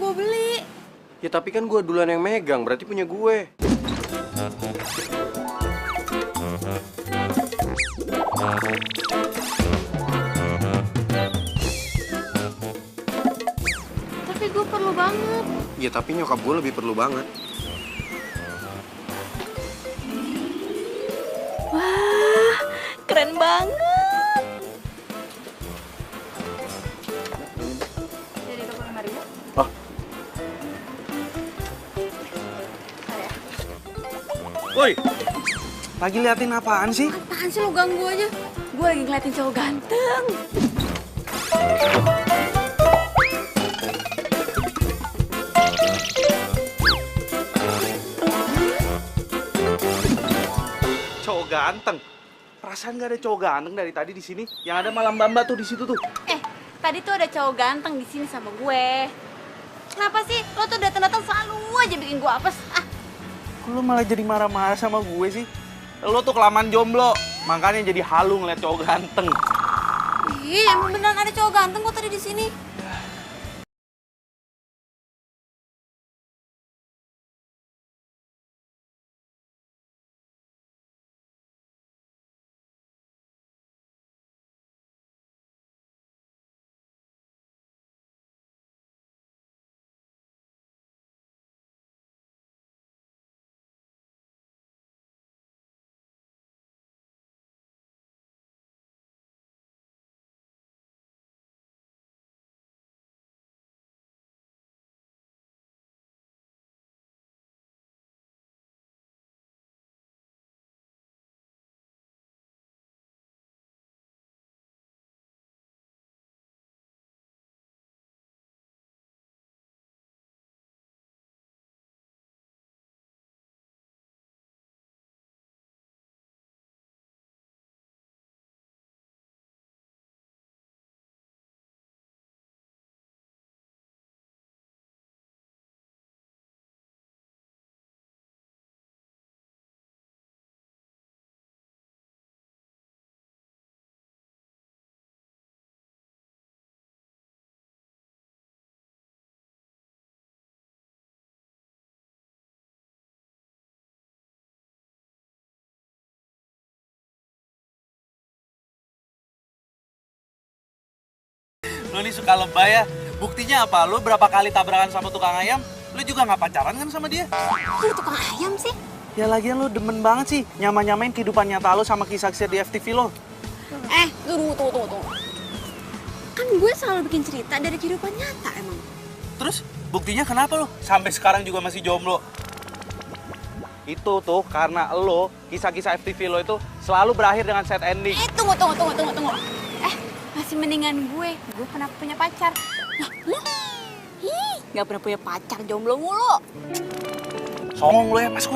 gue beli. Ya tapi kan gue duluan yang megang, berarti punya gue. Tapi gue perlu banget. Ya tapi nyokap gue lebih perlu banget. Wah, keren banget. Jadi ke lemari ya? Oh, Woi, lagi liatin apaan sih? Apaan sih lo ganggu aja? Gue lagi ngeliatin cowok ganteng. Cowok ganteng. Perasaan gak ada cowok ganteng dari tadi di sini. Yang ada malam Bamba tuh di situ tuh. Tadi tuh ada cowok ganteng di sini sama gue. Kenapa sih? Lo tuh datang-datang selalu aja bikin gue apes. Ah, Kok lo malah jadi marah-marah sama gue sih? Lo tuh kelamaan jomblo, makanya jadi halu ngeliat cowok ganteng. emang beneran ada cowok ganteng kok tadi di sini. Lo nih suka lebay ya. Buktinya apa? Lo berapa kali tabrakan sama tukang ayam, lo juga nggak pacaran kan sama dia? Lu tukang ayam sih? Ya lagian lo demen banget sih nyamain kehidupan nyata lo sama kisah-kisah di FTV lo. Tunggu. Kan gue selalu bikin cerita dari kehidupan nyata emang. Terus buktinya kenapa lo sampai sekarang juga masih jomblo? Itu tuh karena lo, kisah-kisah FTV lo itu selalu berakhir dengan sad ending. Tunggu. Masih mendingan gue pernah punya pacar. Nah, lu? Gak pernah punya pacar, jomblo mulu. Songong lo ya, masuk.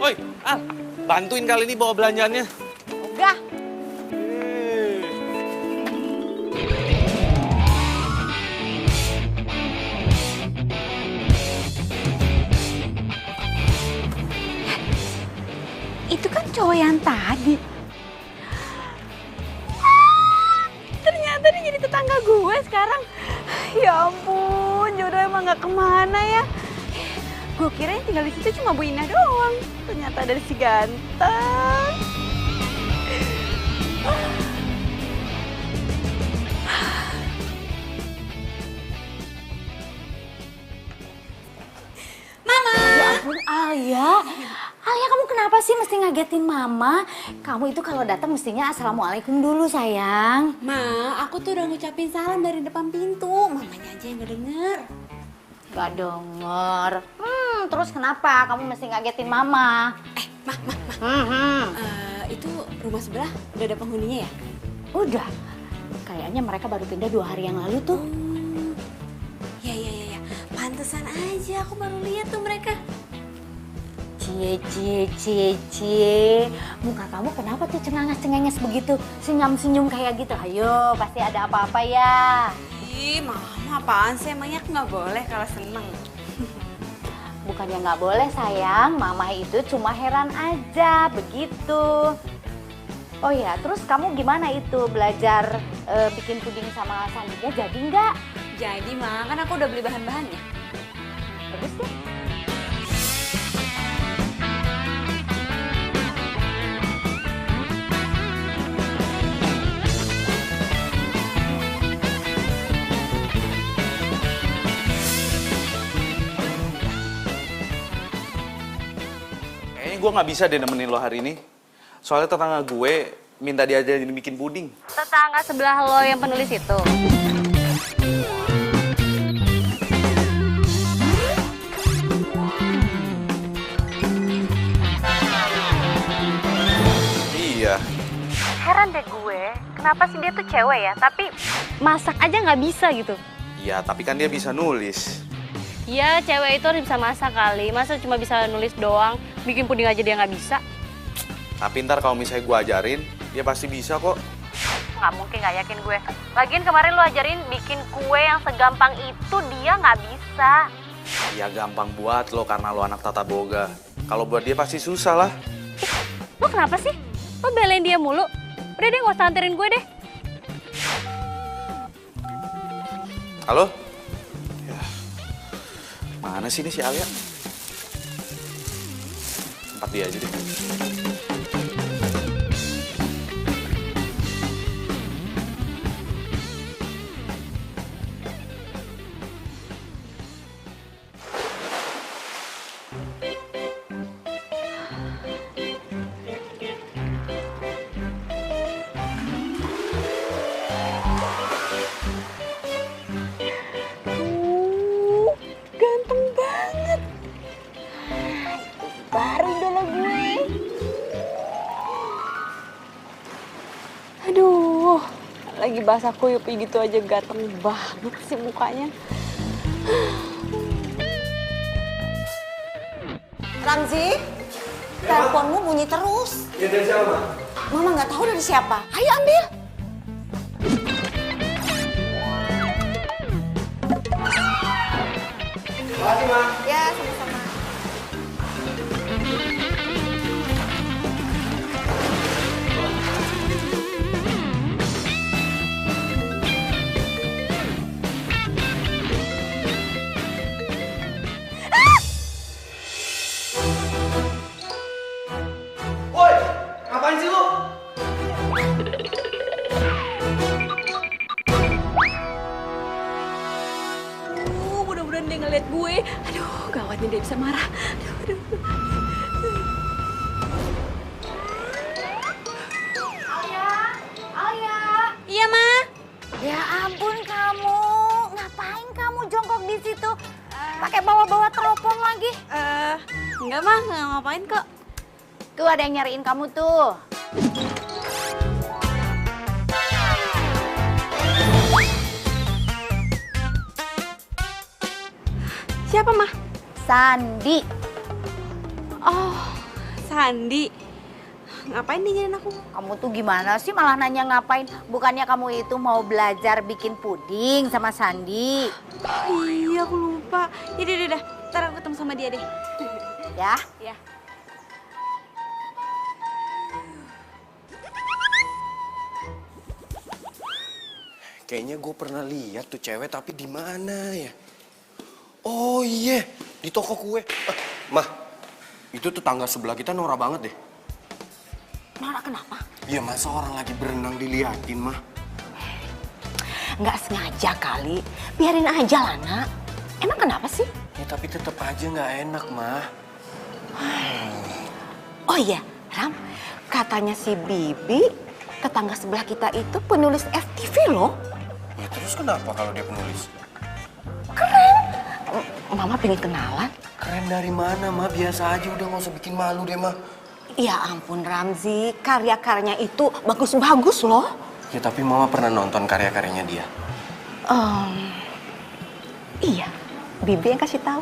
Woi, Al, bantuin kali ini bawa belanjaannya. Udah. Itu kan cowok yang tadi. Ternyata dia jadi tetangga gue sekarang. Ya ampun, jodoh emang gak kemana ya. Gue kira yang tinggal di situ cuma Bu Ina doang. Ternyata ada si ganteng. Mama! Ya ampun, Alia. Alia, kamu kenapa sih mesti ngagetin Mama? Kamu itu kalau datang mestinya assalamualaikum dulu, sayang. Ma, aku tuh udah ngucapin salam dari depan pintu. Mamanya aja yang gak denger. Gak denger. Terus kenapa kamu mesti ngagetin Mama? Itu rumah sebelah udah ada penghuninya ya? Udah. Kayaknya mereka baru pindah 2 hari yang lalu tuh. aja, aku baru lihat tuh mereka. Cie. Muka kamu kenapa tuh cengenges begitu? Senyum-senyum kayak gitu. Ayo, pasti ada apa-apa ya. Ih, Mama apaan sih? Emangnya aku nggak boleh kalau seneng? Bukannya nggak boleh sayang, Mama itu cuma heran aja, begitu. Oh ya, terus kamu gimana itu belajar bikin puding sama Sandinya, jadi nggak? Jadi, Ma, kan aku udah beli bahan-bahannya. Bagus deh. Kayaknya gue nggak bisa deh nemenin lo hari ini. Soalnya tetangga gue minta diajarin bikin puding. Tetangga sebelah lo yang penulis itu. Iya. Heran deh gue, kenapa sih dia tuh cewek ya, tapi masak aja nggak bisa gitu. Iya, tapi kan dia bisa nulis. Ya cewek itu harus bisa masak kali, masa cuma bisa nulis doang, bikin puding aja dia nggak bisa. Tapi ntar kalau misalnya gue ajarin, dia pasti bisa kok. Nggak mungkin, nggak yakin gue. Lagian kemarin lo ajarin bikin kue yang segampang itu, dia nggak bisa. Ya gampang buat lo karena lo anak tata boga. Kalau buat dia pasti susah lah. Lo kenapa sih? Lo belain dia mulu? Udah deh, nggak usah anterin gue deh. Halo? Ya. Mana sih ini si Alia? Tempat dia aja deh. Ganteng banget. Baru idola gue. Aduh, lagi basah kuyup gitu aja ganteng banget sih mukanya. Ramzi, teleponmu bunyi terus. Ya dari siapa, Ma? Mama nggak tahu dari siapa. Ayo ambil. Makasih, Ma. Ya, sama-sama. Woi, ngapain sih lu? Mudah-mudahan dia ngeliat gue. Aduh, gawatnya dia bisa marah. Aduh. Alia. Iya, Ma. Ya ampun kamu, ngapain kamu jongkok di situ? Pakai bawa-bawa teropong lagi. Enggak, Ma. Nggak ngapain kok. Tuh ada yang nyariin kamu tuh. Siapa, Ma? Sandi. Oh, Sandi. Ngapain dia nyariin aku? Kamu tuh gimana sih malah nanya ngapain? Bukannya kamu itu mau belajar bikin puding sama Sandi? Oh, iya, aku lupa. Yaudah. Ntar aku ketemu sama dia deh. Ya? Ya. Kayaknya gue pernah lihat tuh cewek, tapi di mana ya? Oh iya, di toko kue. Mah, itu tuh tangga sebelah kita norak banget deh. Nora kenapa? Iya, masa orang lagi berenang diliatin, Mah? Nggak sengaja kali. Biarin aja lah, Nak. Emang kenapa sih? Ya tapi tetap aja nggak enak, Mah. Oh iya, Ram. Katanya si Bibi, tetangga sebelah kita itu penulis FTV loh. Ya terus kenapa kalau dia penulis? Mama pengen kenalan. Keren dari mana, Mah? Biasa aja, udah nggak usah bikin malu deh, Mah. Ya ampun Ramzi, karya-karyanya itu bagus-bagus loh. Ya tapi Mama pernah nonton karya-karyanya dia. Iya, Bibi yang kasih tahu.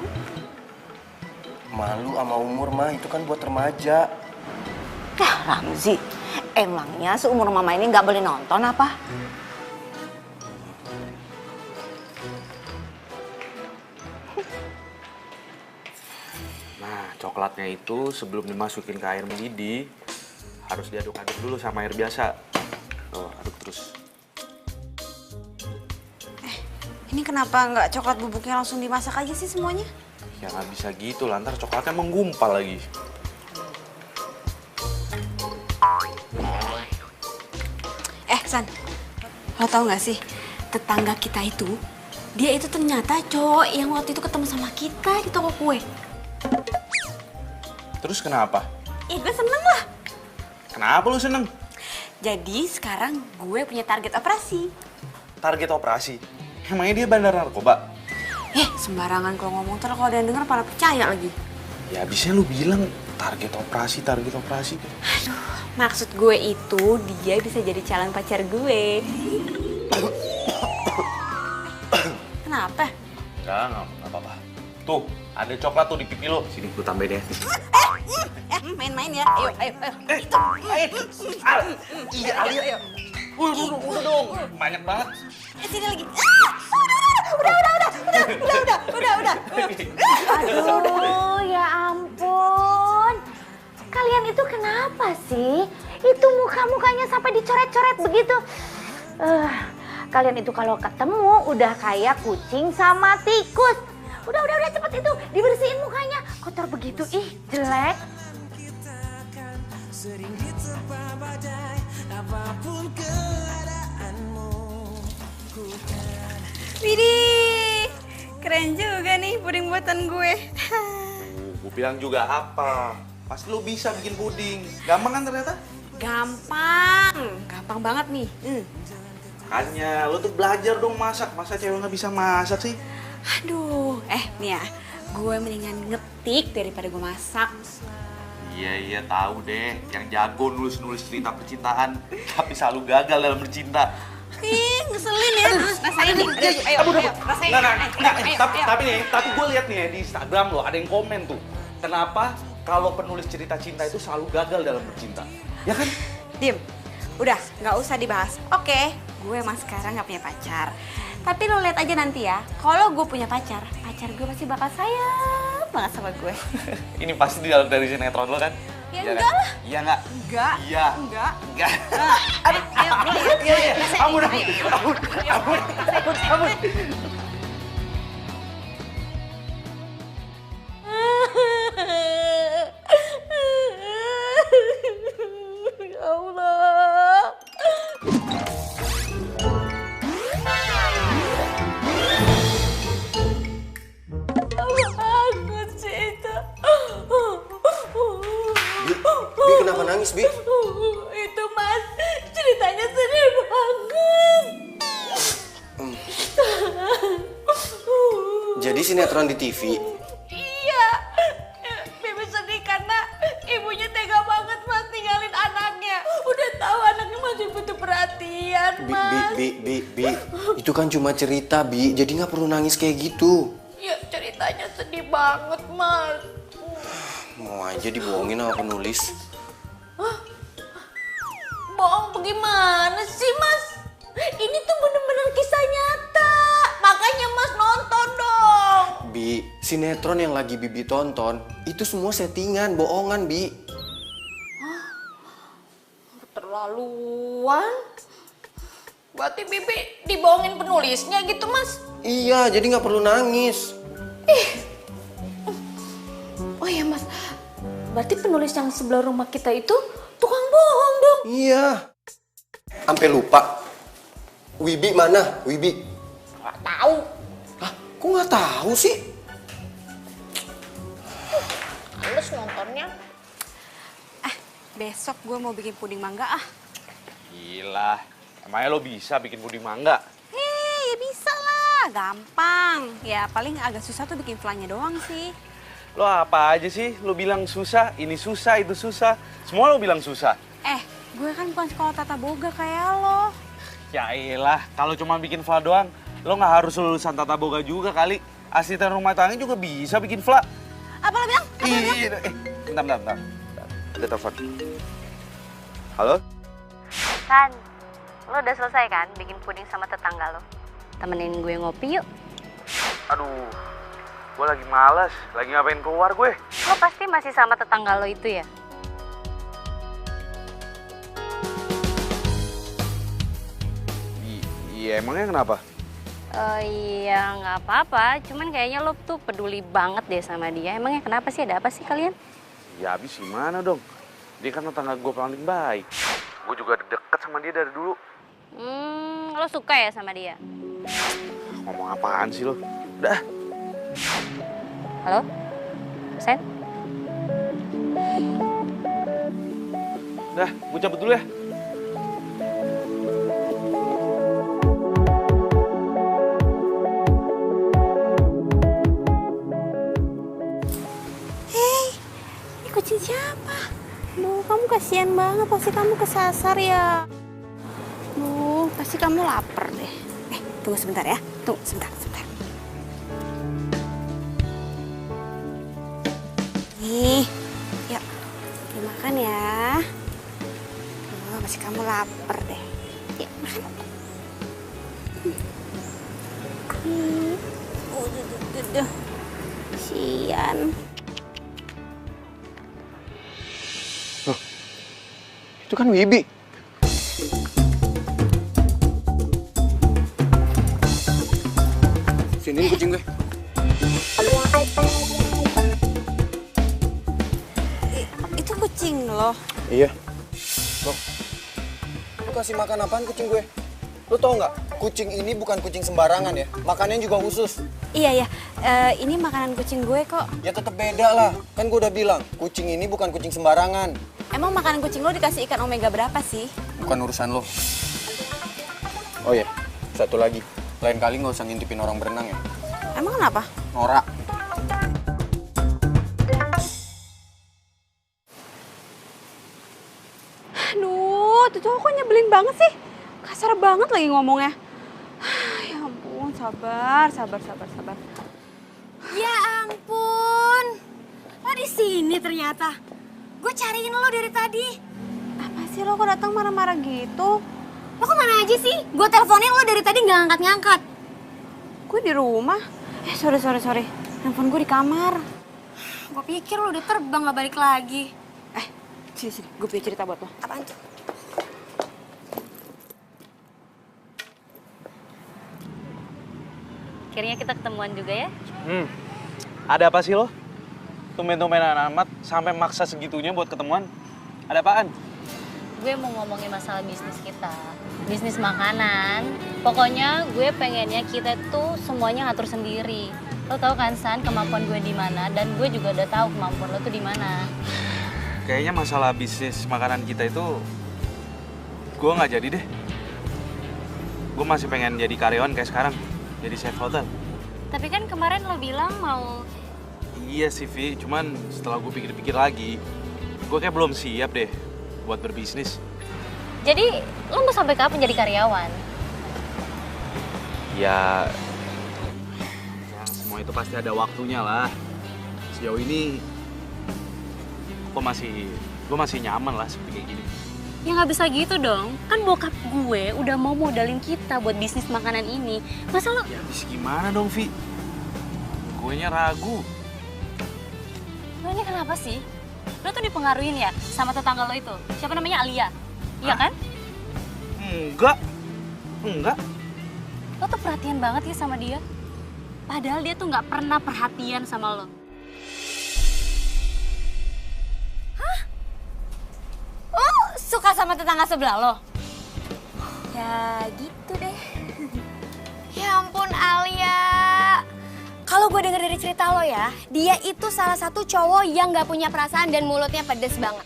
Malu sama umur mah, itu kan buat remaja. Ramzi, emangnya seumur mama ini nggak boleh nonton apa? Nah, coklatnya itu sebelum dimasukin ke air mendidih, harus diaduk-aduk dulu sama air biasa. Tuh, aduk terus. Ini kenapa nggak coklat bubuknya langsung dimasak aja sih semuanya? Ya nggak bisa gitu lah, ntar coklatnya menggumpal lagi. San, lo tau gak sih, tetangga kita itu, dia itu ternyata cowok yang waktu itu ketemu sama kita di toko kue. Terus kenapa? Ih, gue seneng lah. Kenapa lu seneng? Jadi sekarang gue punya target operasi. Target operasi? Emangnya dia bandar narkoba? Sembarangan kalau ngomong, ntar kalau ada yang denger pada percaya lagi. Ya abisnya lu bilang target operasi. Maksud gue itu dia bisa jadi calon pacar gue. Kenapa? Enggak apa-apa. Tuh, ada coklat tuh di pipi lo. Sini, gue tambahin ya. Main-main ya. Ayo. Iya, ayo. Udah dong. Banyak banget. Sini lagi. Udah. Aduh, ya ampun. Kalian itu kenapa sih? Itu muka-mukanya sampai dicoret-coret begitu. Kalian itu kalau ketemu udah kayak kucing sama tikus. Udah cepet itu dibersihin mukanya. Kotor begitu, ih jelek. Widih, keren juga nih puding buatan gue. Gue bilang juga apa? Pasti lu bisa bikin puding. Gampang kan ternyata? Gampang banget nih. Makanya, lu tuh belajar dong masak. Masa cewek nggak bisa masak sih? Aduh, nih ya, gue mendingan ngetik daripada gue masak. Iya, tahu deh. Yang jago nulis cerita percintaan, tapi selalu gagal dalam bercinta. Ih, ngeselin ya. Rasain nih. Ayo, rasain. Tapi gue lihat nih ya di Instagram lo, ada yang komen tuh. Kenapa kalau penulis cerita cinta itu selalu gagal dalam bercinta? Ya kan? Dim, udah nggak usah dibahas. Oke, gue emang sekarang nggak punya pacar. Tapi lo lihat aja nanti ya, kalau gue punya pacar gue pasti bakal sayang banget sama gue. Ini pasti di dalam dari sinetron lo kan? Ya Iya enggak kan? lah. Iya nggak? Enggak. Iya. Enggak. Enggak. Aduh, Ampun. Ya Allah. Bangun sih itu. Bi, kenapa nangis, Bi? Itu Mas, ceritanya sedih banget. Jadi sinetron di TV. Iya, Bibi sedih karena ibunya tega banget Mas tinggalin anaknya. Udah tahu anaknya masih butuh perhatian, Mas. Bi, itu kan cuma cerita, Bi. Jadi nggak perlu nangis kayak gitu. Ya ceritanya sedih banget, Mas. Mau aja dibohongin sama penulis. Bohong bagaimana sih, Mas? Ini tuh bener-bener kisah nyata. Makanya Mas nonton dong. Bi, sinetron yang lagi Bibi tonton, itu semua settingan, bohongan, Bi. Keterlaluan. Berarti Bibi dibohongin penulisnya gitu, Mas? Iya, jadi nggak perlu nangis. Oh iya, Mas. Berarti penulis yang sebelah rumah kita itu tukang bohong dong. Iya. Sampai lupa. Wibi mana? Wibi? Gak tahu. Hah? Kok nggak tahu sih? Halus nontonnya. Besok gue mau bikin puding mangga ah. Gila. Emangnya lo bisa bikin puding mangga? Ya bisa lah, gampang. Ya paling agak susah tuh bikin flannya doang sih. Lo apa aja sih? Lo bilang susah, ini susah, itu susah. Semua lo bilang susah. Gue kan bukan sekolah tata boga kayak lo. Ya elah, kalau cuma bikin fla doang, lo nggak harus lulusan tata boga juga kali. Asisten rumah tangga juga bisa bikin fla. Apa lo bilang? Bentar. Ada telepon. Halo? San, lo udah selesai kan bikin puding sama tetangga lo? Temenin gue ngopi yuk. Aduh, gue lagi malas. Lagi ngapain keluar gue? Lo pasti masih sama tetangga lo itu ya? Iya, emangnya kenapa? Iya nggak apa-apa, cuman kayaknya lo tuh peduli banget deh sama dia. Emangnya kenapa sih, ada apa sih kalian? Ya habis gimana dong? Dia kan tetangga gue paling baik. Gue juga deket sama dia dari dulu. Lo suka ya sama dia? Ngomong apaan sih lo? Udah. Halo? Sen? Udah, gue cabut dulu ya. Ini kucing siapa? Duh, kamu kasihan banget, pasti kamu kesasar ya. Duh, pasti kamu lapar deh. Tunggu sebentar ya. Tunggu sebentar. Nih, yuk. Dimakan ya. Duh, pasti kamu lapar deh. Yuk, makan. Duh. Kasihan. Itu kan Wibi. Sini kucing gue. Itu kucing loh. Iya. Loh, lu kasih makan apaan kucing gue? Lu tau nggak? Kucing ini bukan kucing sembarangan ya. Makannya juga khusus. Iya. Ini makanan kucing gue kok. Ya tetap beda lah. Kan gue udah bilang, kucing ini bukan kucing sembarangan. Emang makanan kucing lo dikasih ikan omega berapa sih? Bukan urusan lo. Oh iya, satu lagi. Lain kali nggak usah ngintipin orang berenang ya. Emang kenapa? Norak. Aduh, tuh cowok kok nyebelin banget sih. Kasar banget lagi ngomongnya. Ya ampun, sabar. Ya ampun, lo di sini ternyata. Gue cariin lo dari tadi. Apa sih lo kok datang marah-marah gitu? Lo kemana aja sih? Gue teleponin lo dari tadi nggak ngangkat-ngangkat. Gue di rumah. Sorry. Handphone gue di kamar. Gue pikir lo udah terbang nggak balik lagi. Sini. Gue punya cerita buat lo. Apaan tuh? Akhirnya kita ketemuan juga ya? Ada apa sih lo? Tumben-tumbenan amat sampai maksa segitunya buat ketemuan. Ada apaan? Gue mau ngomongin masalah bisnis kita. Bisnis makanan. Pokoknya gue pengennya kita tuh semuanya ngatur sendiri. Lo tau kan San kemampuan gue di mana, dan gue juga udah tahu kemampuan lo tuh di mana. Kayaknya masalah bisnis makanan kita itu gue nggak jadi deh. Gue masih pengen jadi karyawan kayak sekarang, jadi chef hotel. Tapi kan kemarin lo bilang mau... Iya sih Vi, cuman setelah gue pikir-pikir lagi, gue kayak belum siap deh buat berbisnis. Jadi lo mau sampai kapan jadi karyawan? Ya semua itu pasti ada waktunya lah. Sejauh ini gue masih nyaman lah seperti kayak gini. Ya nggak bisa gitu dong. Kan bokap gue udah mau modalin kita buat bisnis makanan ini. Masa lo... Ya habis gimana dong Vi? Guenya ragu. Lo ini kenapa sih? Lo tuh dipengaruhin ya sama tetangga lo itu. Siapa namanya? Alia. Iya kan? Enggak. Lo tuh perhatian banget ya sama dia. Padahal dia tuh nggak pernah perhatian sama lo. Suka sama tetangga sebelah lo? Ya gitu deh. Ya ampun Alia. Kalau gue denger dari cerita lo ya, dia itu salah satu cowok yang gak punya perasaan dan mulutnya pedes banget.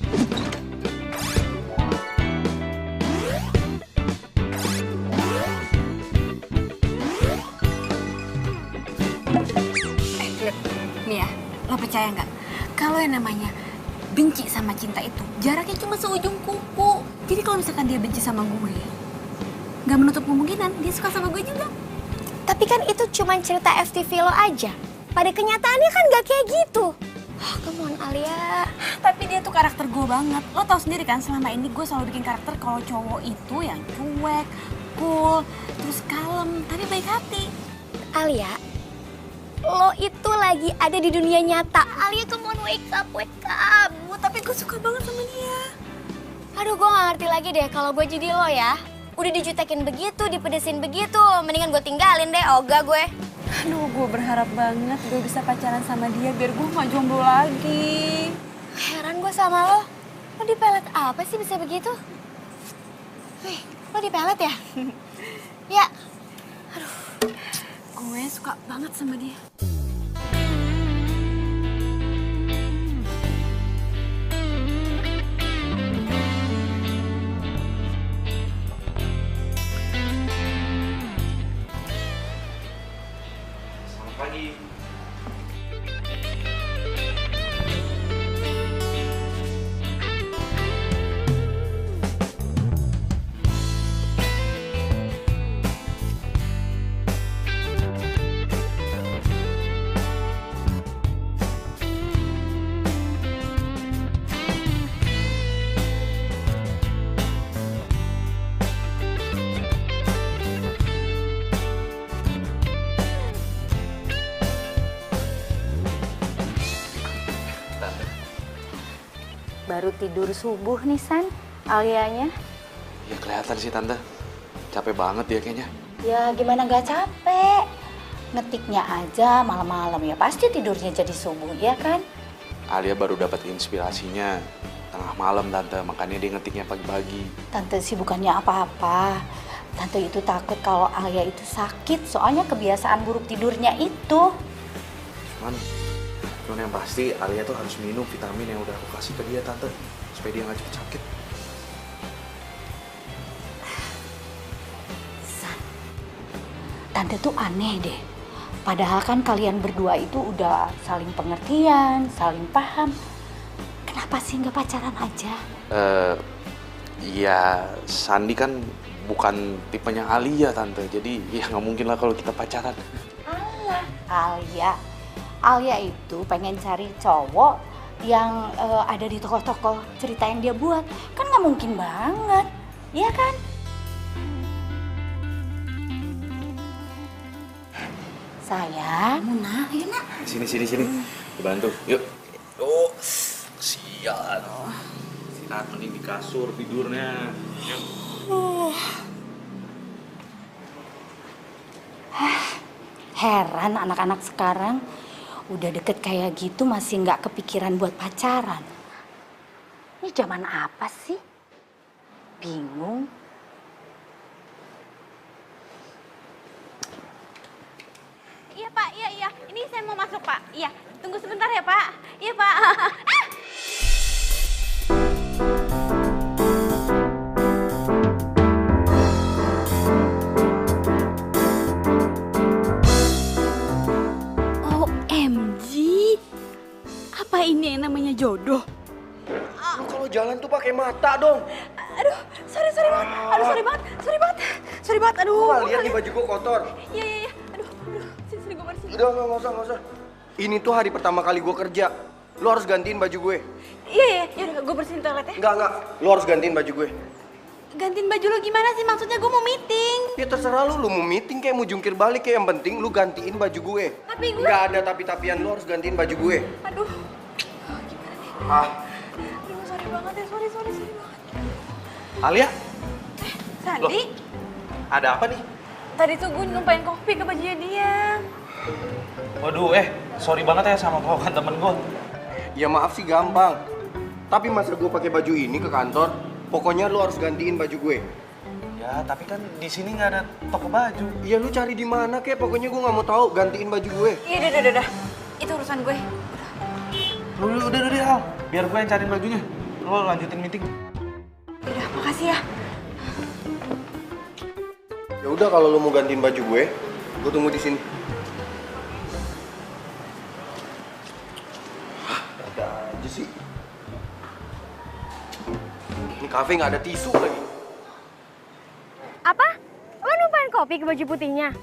Nih ya, lo percaya nggak? Kalau yang namanya benci sama cinta itu jaraknya cuma seujung kuku. Jadi kalau misalkan dia benci sama gue, nggak menutup kemungkinan dia suka sama gue juga. Tapi kan itu cuma cerita FTV lo aja. Pada kenyataannya kan gak kayak gitu. Oh, come on Alia. Tapi dia tuh karakter gue banget. Lo tau sendiri kan selama ini gue selalu bikin karakter kalau cowok itu yang cuek, cool, terus kalem, tapi baik hati. Alia, lo itu lagi ada di dunia nyata. Alia, come on, wake up, wake up. Tapi gue suka banget sama dia. Aduh, gue gak ngerti lagi deh kalau gue jadi lo ya. Udah dijutekin begitu, dipedesin begitu. Mendingan gue tinggalin deh, ogah gue. Aduh, gue berharap banget gue bisa pacaran sama dia biar gue gak jomblo lagi. Heran gue sama lo. Lo dipelet apa sih bisa begitu? Wih, lo dipelet ya? Ya. Aduh. Gue suka banget sama dia. Selamat pagi. Baru tidur subuh nih San, Alianya. Ya kelihatan sih Tante. Capek banget dia kayaknya. Ya gimana gak capek? Ngetiknya aja malam-malam ya pasti tidurnya jadi subuh ya kan? Alia baru dapat inspirasinya tengah malam Tante, makanya dia ngetiknya pagi-pagi. Tante sih bukannya apa-apa. Tante itu takut kalau Alia itu sakit soalnya kebiasaan buruk tidurnya itu. Cuman yang pasti Alia tuh harus minum vitamin yang udah aku kasih ke dia Tante, supaya dia nggak cepet sakit. San, Tante tuh aneh deh. Padahal kan kalian berdua itu udah saling pengertian, saling paham. Kenapa sih nggak pacaran aja? Ya Sandi kan bukan tipenya Alia Tante, jadi ya nggak mungkin lah kalau kita pacaran. Alia. Alia itu pengen cari cowok yang ada di tokoh-tokoh cerita yang dia buat. Kan nggak mungkin banget, iya kan? Sayang, Muna, ayo nak. Sini. Dibantu, yuk. Oh, sial. Istirahat mending di kasur tidurnya. Yuk. Heran anak-anak sekarang udah deket kayak gitu masih nggak kepikiran buat pacaran. Ini zaman apa sih? Bingung. Iya Pak, iya. Ini saya mau masuk Pak. Iya, tunggu sebentar ya Pak. Iya Pak. OMG, apa ini yang namanya jodoh? Lu kalau jalan tuh pakai mata dong. Aduh, sorry banget. Aduh, sorry banget. Aduh. Lu nggak lihat nih baju gua kotor. Iya. Aduh. Sini gue bersihin. Udah, nggak usah. Ini tuh hari pertama kali gua kerja. Lu harus gantiin baju gue. Iya. Yaudah, gue bersihin toilet ya. Enggak. Lu harus gantiin baju gue. Gantiin baju lo gimana sih? Maksudnya gue mau meeting. Ya terserah lu mau meeting kayak mau jungkir balik kayak yang penting lu gantiin baju gue. Tapi gue... Nggak ada tapi-tapian, lu harus gantiin baju gue. Aduh. Gimana nih? Aduh, sorry banget ya. Sorry banget. Alia, Sandi, ada apa nih? tadi tuh gue numpain kopi ke bajunya dia. Waduh, sorry banget ya sama kawan temen gue. Ya maaf sih gampang. Tapi masa gue pakai baju ini ke kantor? Pokoknya lu harus gantiin baju gue. Ya, tapi kan di sini nggak ada toko baju. Ya lu cari di mana kek? Pokoknya gue nggak mau tahu. Gantiin baju gue. Iya, udah. Itu urusan gue. Udah, Al. Biar gue yang cariin bajunya. Lo lanjutin meeting. Udah, makasih ya. Ya udah kalau lu mau gantiin baju gue tunggu di sini. Ada aja sih. Ini kafe nggak ada tisu lagi. Apa? Lo numpain kopi ke baju putihnya?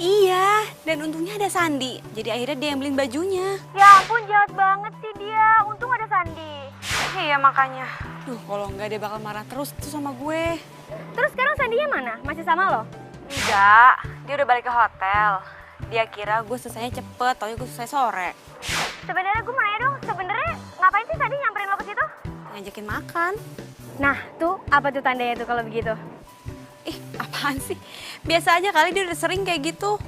Iya, dan untungnya ada Sandi. Jadi akhirnya dia yang beliin bajunya. Ya ampun, jahat banget sih dia. Untung ada Sandi. Iya makanya. Duh, kalau enggak dia bakal marah terus tuh sama gue. Terus sekarang Sandinya mana? Masih sama lo? Enggak, dia udah balik ke hotel. Dia kira gue selesainya cepet, taunya gue selesai sore. Sebenarnya gue mau nanya dong, sebenarnya ngapain sih Sandi nyamperin lo ke situ? Ngajakin makan. Nah, tuh apa tuh tandanya tuh kalau begitu? Ih, apaan sih? Biasa aja kali, dia udah sering kayak gitu.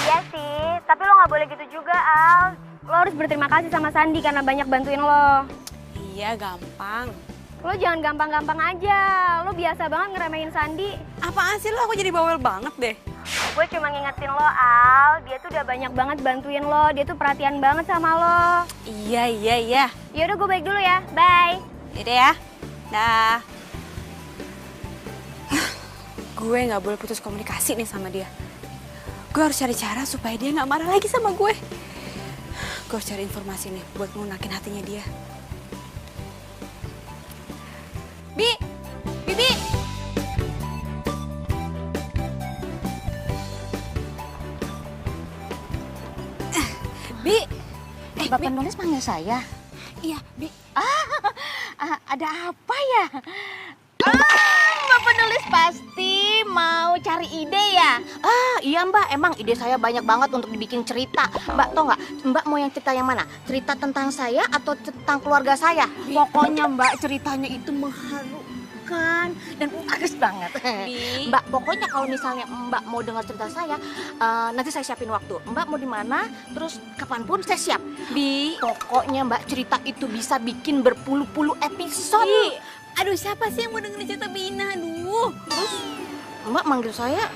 Iya sih, tapi lo nggak boleh gitu juga, Al. Lo harus berterima kasih sama Sandi karena banyak bantuin lo. Iya, gampang. Lo jangan gampang-gampang aja. Lo biasa banget ngeremehin Sandi. Apaan sih lo? Aku jadi bawel banget deh. Gue cuma ngingetin lo, Al. Dia tuh udah banyak banget bantuin lo. Dia tuh perhatian banget sama lo. Iya. Yaudah, gue balik dulu ya. Bye. Yaudah ya. Dah. Gue nggak boleh putus komunikasi nih sama dia. Gue harus cari cara supaya dia nggak marah lagi sama gue. Gue harus cari informasi nih buat melunakin hatinya dia. Bibi. Bi. Mbak penulis panggil saya. Iya, Bi. Ada apa ya? Mbak penulis pasti mau cari ide ya? Iya Mbak, emang ide saya banyak banget untuk dibikin cerita. Mbak tau nggak? Mbak mau yang cerita yang mana? Cerita tentang saya atau tentang keluarga saya? Pokoknya Mbak ceritanya itu mengharukan dan bagus banget. Bi. Mbak, pokoknya kalau misalnya Mbak mau dengar cerita saya, nanti saya siapin waktu. Mbak mau di mana? Terus kapanpun saya siap. Bi. Pokoknya Mbak cerita itu bisa bikin berpuluh-puluh episode. Bi. Aduh, siapa sih yang mau dengerin cerita Bina? Aduh. Terus Mbak manggil saya,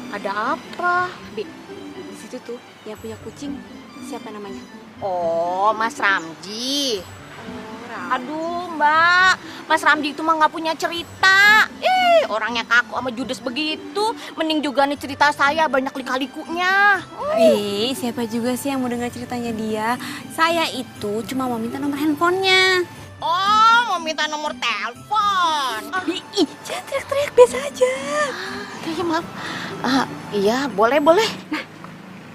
ada apa? Bi. Di situ tuh yang punya kucing, siapa namanya? Oh, Mas Ramji. Aduh Mbak, Mas Ramji itu mah nggak punya cerita. Orangnya kaku sama judes begitu. Mending juga nih cerita saya banyak lika-likunya. Bi, siapa juga sih yang mau dengar ceritanya dia? Saya itu cuma mau minta nomor handphonenya. Oh, mau minta nomor telepon. Bi, jangan teriak-teriak, biasa aja. Iya maaf. Iya, boleh. Nah,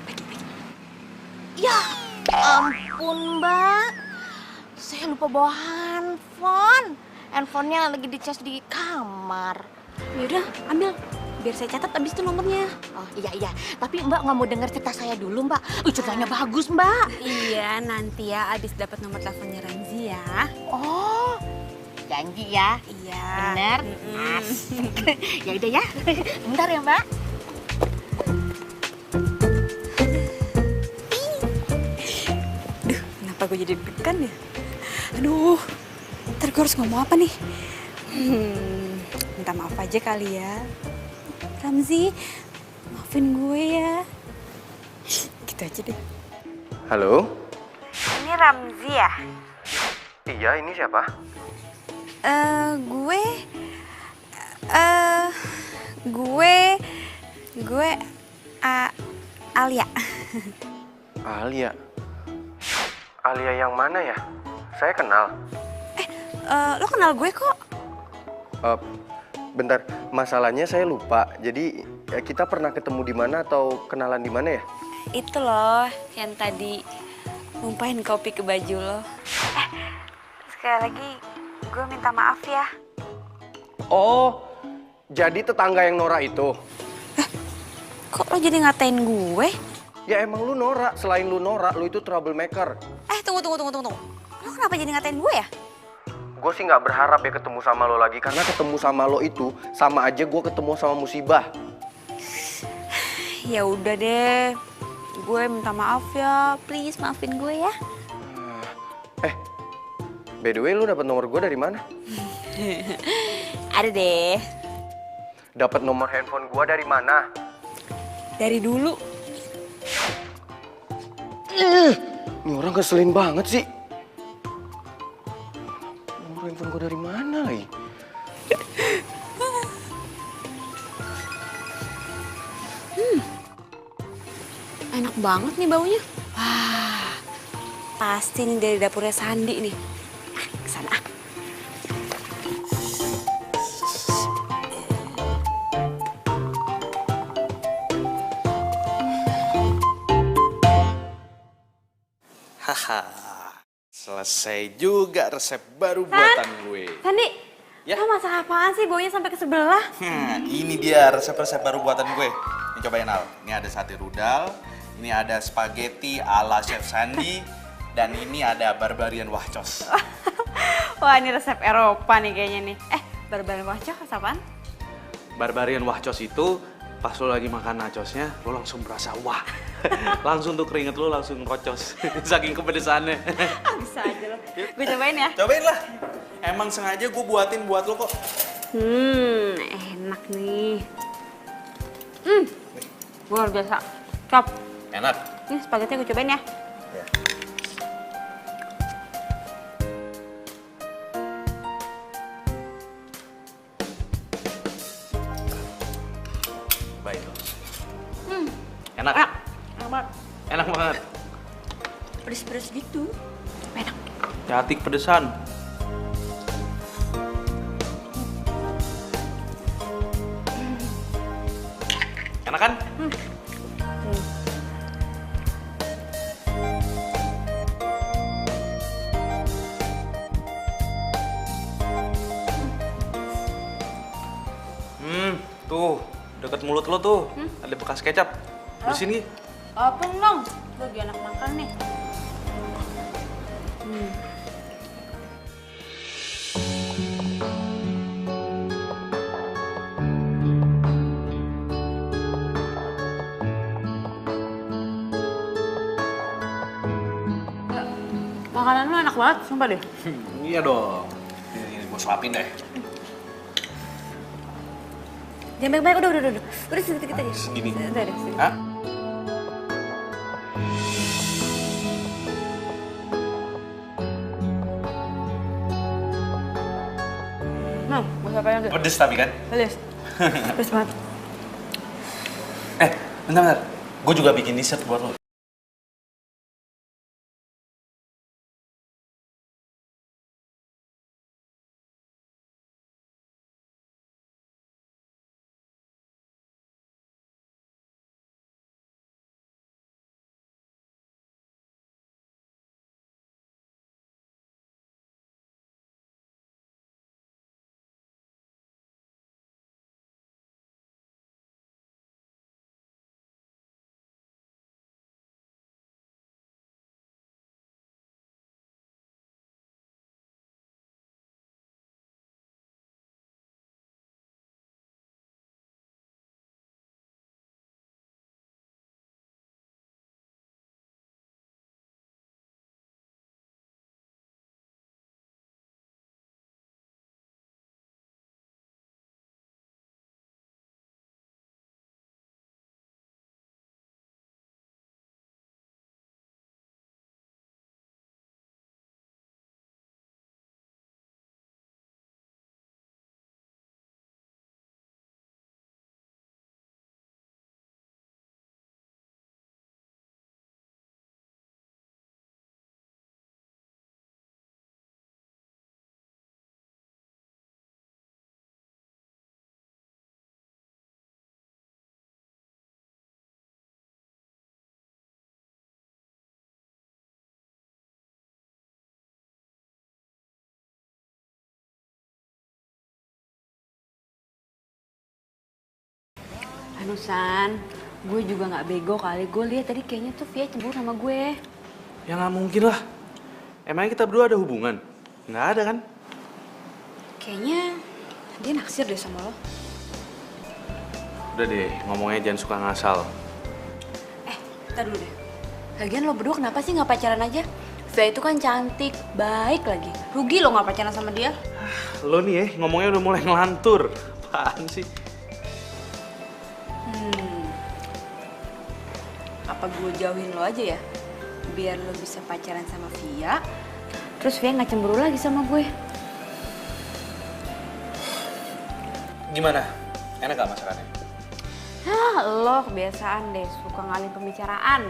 bagi. Ya ampun Mbak. Saya lupa bawa handphone. Handphonenya lagi dicas di kamar. Yaudah, ambil. Biar saya catat abis itu nomornya. Oh iya. Tapi Mbak nggak mau dengar cerita saya dulu Mbak. Ceritanya bagus Mbak. Iya, nanti ya abis dapat nomor teleponnya Ramzi ya. Oh, janji ya. Iya. Bener. Asik. Ya udah ya. Bentar ya Mbak. Duh, kenapa gue jadi deg-degan ya? Aduh, ntar gue harus ngomong apa nih? Minta maaf aja kali ya. Ramzi, maafin gue ya. Gitu aja deh. Halo? Ini Ramzi ya? Iya, ini siapa? Gue Alia. Alia. Alia yang mana ya? Saya kenal. Lo kenal gue kok? Bentar, masalahnya saya lupa. Jadi ya kita pernah ketemu di mana atau kenalan di mana ya? Itu loh yang tadi numpahin kopi ke baju lo. Sekali lagi gue minta maaf ya. Oh, jadi tetangga yang Nora itu? Kok lo jadi ngatain gue? Ya emang lu Nora, selain lu Nora, lu itu troublemaker. Tunggu. Lo kenapa jadi ngatain gue ya? Gue sih nggak berharap ya ketemu sama lo lagi, karena ketemu sama lo itu sama aja gue ketemu sama musibah. Ya udah deh, gue minta maaf ya, please maafin gue ya. By the way, lu dapat nomor gue dari mana? Ada deh. Dapat nomor handphone gue dari mana? Dari dulu. Ini orang keselin banget sih. Nomor handphone gue dari mana lagi? Enak banget nih baunya. Wah, pasti nih dari dapurnya Sandi nih. Kesana ah. Selesai juga resep baru buatan gue. Sandi, Ya. lo masak apaan sih baunya sampai ke sebelah? Ini dia resep-resep baru buatan gue. Ini cobain Al. Ini ada sate rudal, ini ada spaghetti ala Chef Sandi, dan ini ada barbarian wahcos. Wah, ini resep Eropa nih kayaknya nih. Barbarian wahcos apaan? Barbarian wahcos itu pas lo lagi makan nachosnya, lo langsung berasa wah. Langsung tuh keringet lo langsung kocos. Saking kepedesannya. Bisa aja lo. Gue cobain ya. Cobain lah. Emang sengaja gue buatin buat lo kok. Enak nih. Luar biasa. Cop. Enak. Ini spaghetti gue cobain ya. Ya. Baik. Enak. Enak. Enak banget. Enak banget. Pedes-pedes gitu. Enak. Hati pedesan. Enak kan? Tuh, deket mulut lo tuh, ada bekas kecap. Bersihin nih. Apa dong? Gue lagi enak makan nih. Makanan lu enak banget, sumpah deh. Iya dong. Ini gue suapin deh. Jangan banyak-banyak, udah. Udah sedikit aja. Segini. Udah deh, sedikit. Hah? Gue siapain dulu. Pedes tapi kan? Pedes. Pedes banget. Bentar. Gue juga bikin dessert buat lo. San, gue juga nggak bego kali. Gue lihat tadi kayaknya tuh Via cemburu sama gue. Ya nggak mungkin lah. Emangnya kita berdua ada hubungan? Nggak ada kan? Kayaknya dia naksir deh sama lo. Udah deh, ngomongnya jangan suka ngasal. Ntar dulu deh. Lagian lo berdua kenapa sih nggak pacaran aja? Via itu kan cantik, baik lagi. Rugi lo nggak pacaran sama dia. Lo nih ya, ngomongnya udah mulai ngelantur. Apaan sih? Apa gue jauhin lo aja ya? Biar lo bisa pacaran sama Via. Terus Via nggak cemburu lagi sama gue. Gimana? Enak gak masakannya? Lo kebiasaan deh, suka ngalih pembicaraan.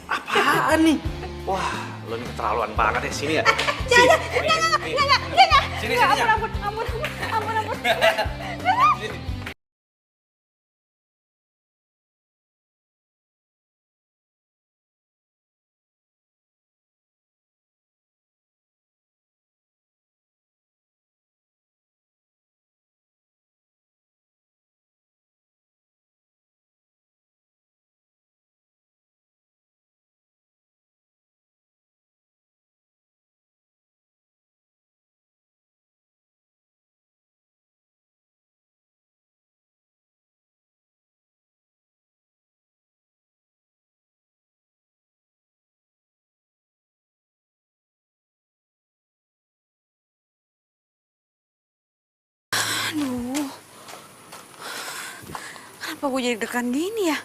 Apaan nih? Wah, lo nih keterlaluan banget ya. Sini ya? Jangan. Sini. Ampun. Kenapa gue jadi deg-degan gini ya?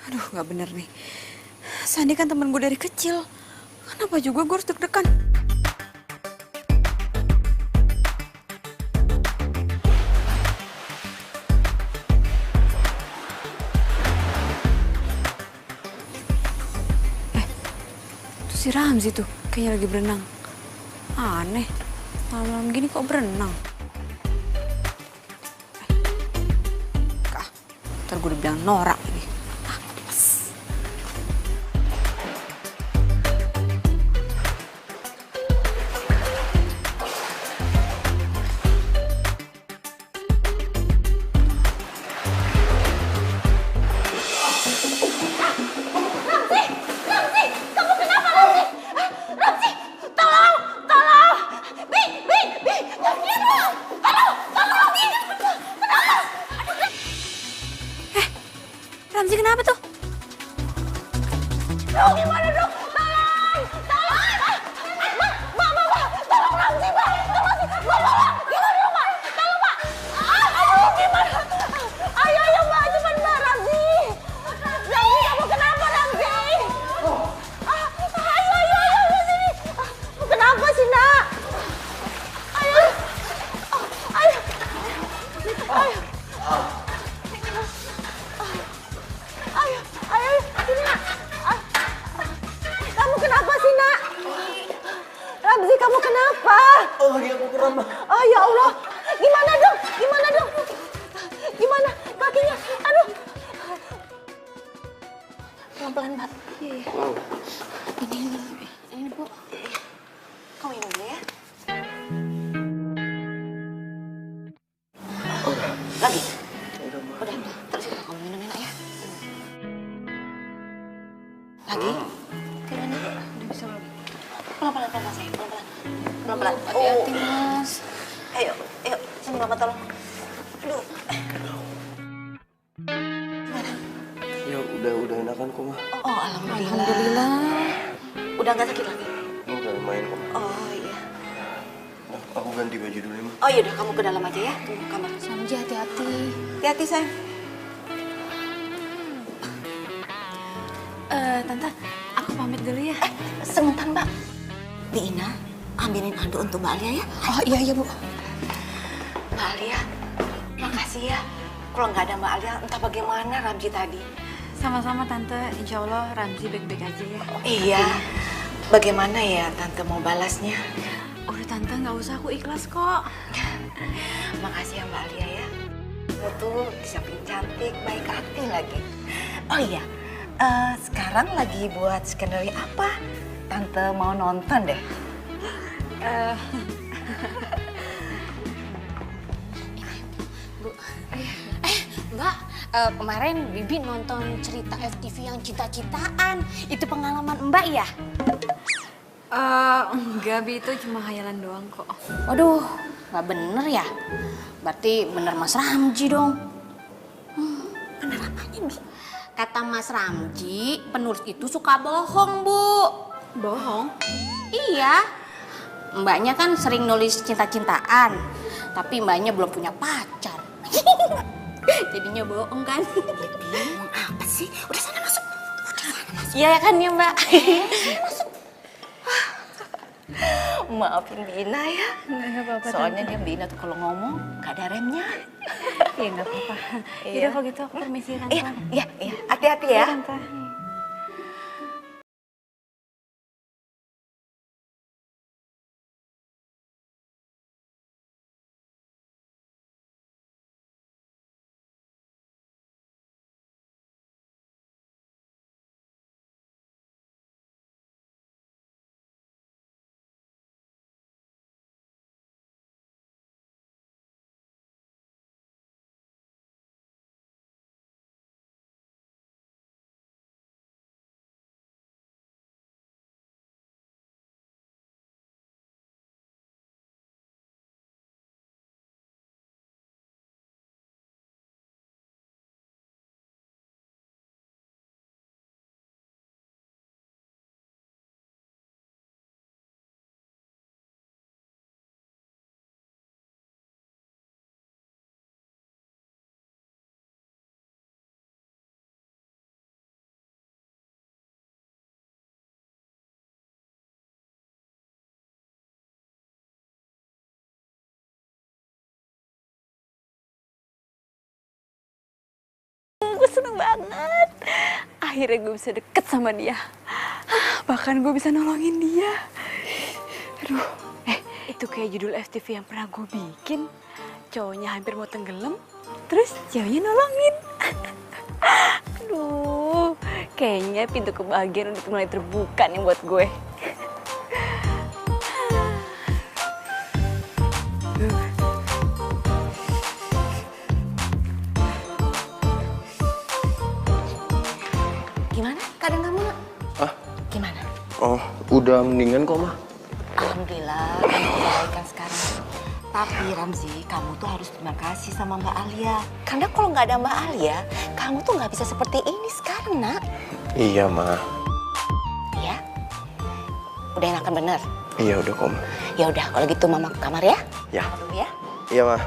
Aduh, nggak bener nih. Sandi kan temen gue dari kecil. Kenapa juga gue harus deg-degan? Itu si Ramzi tuh, kayaknya lagi berenang. Aneh, malam-malam gini kok berenang? Ntar gue udah bilang norak lagi. Ramzi kenapa tuh? Duh, gimana dong? Tolong! Tolong! Tolong Ramzi, Mbak! Tolong, Mbak! Gimana dong, Mbak? Tolong, Mbak! Aduh, gimana? Ayo, Mbak! Cepat, Mbak! Ramzi! Ramzi, kamu kenapa, Ramzi? Ayo, sini! Kenapa sih, Nak? Ayo! Ayo, sini, Nak. Kamu kenapa sih, Nak? Ramzi, kamu kenapa? Oh, iya, aku kram. Oh, ya Allah. Gimana dong? Gimana? Kakinya? Aduh. Pelan-pelan, Mbak. Iya. Ini, Bu. Kamu minum dulu ya. Lagi? Udah. Terus kamu minum enak ya. Lagi? Gimana? Udah bisa belum? Pelan-pelan, sayang. Pelan-pelan. Hati-hati, Mas. Ayo. Sini Mama tolong. Aduh. Gimana? Ya udah enakan kok, Ma. Oh, alhamdulillah. Udah nggak sakit lagi? Udah lumayan kok, Ma. Oh, iya. Nah, aku ganti baju dulu ya, Ma. Oh, yaudah kamu ke dalam aja ya. Tunggu kamar. Samji hati-hati. Hati-hati, sayang. Tante, aku pamit dulu ya. Sebentar, Mbak. Bi Ina, ambilin handuk untuk Mbak Alia ya. Oh, iya, Bu. Mbak Alia, makasih ya. Kalau nggak ada Mbak Alia, entah bagaimana Ramzi tadi. Sama-sama, Tante. Insya Allah Ramzi baik-baik aja ya. Iya, bagaimana ya Tante mau balasnya? Udah, Tante, nggak usah. Aku ikhlas kok. Makasih ya Mbak Alia ya. Kamu tuh di samping cantik, baik hati lagi. Oh iya, sekarang lagi buat skenario apa? Tante mau nonton deh. Mbak, kemarin Bibi nonton cerita FTV yang cinta-cintaan. Itu pengalaman Mbak ya? Enggak, Bi. Itu cuma khayalan doang kok. Waduh, nggak bener ya? Berarti bener Mas Ramji dong. Bener apanya, Bi? Kata Mas Ramji, penulis itu suka bohong, Bu. Bohong? Iya. Mbaknya kan sering nulis cinta-cintaan, tapi mbaknya belum punya pacar. Jadinya bohong kan? Bingung apa sih? Udah sana masuk. Iya kan ya Mbak? Maafin Bina ya. Nggak apa-apa, Soalnya dia Bina tuh kalau ngomong gak ada remnya. Iya, nggak apa-apa. Iya. Yaudah, kalau gitu aku permisi, Tante. Iya. Hati-hati ya. Iya, Tante. banget. Akhirnya gue bisa deket sama dia. Bahkan gue bisa nolongin dia. Aduh, itu kayak judul FTV yang pernah gue bikin. Cowoknya hampir mau tenggelam, terus ceweknya nolongin. Aduh, kayaknya pintu kebahagiaan udah mulai terbuka nih buat gue. Gimana keadaan kamu, Nak? Ah, Gimana? oh, udah mendingan kok, Ma. Alhamdulillah, kamu kebaikan sekarang. Tapi Ramzi, kamu tuh harus terima kasih sama Mbak Alia. Karena kalau nggak ada Mbak Alia, kamu tuh nggak bisa seperti ini sekarang, Nak. Iya, Ma. Iya? Udah enakan bener? Iya, udah kok, Ma. Ya udah, kalau gitu Mama ke kamar ya. Ya. Mama dulu ya. Iya, Ma.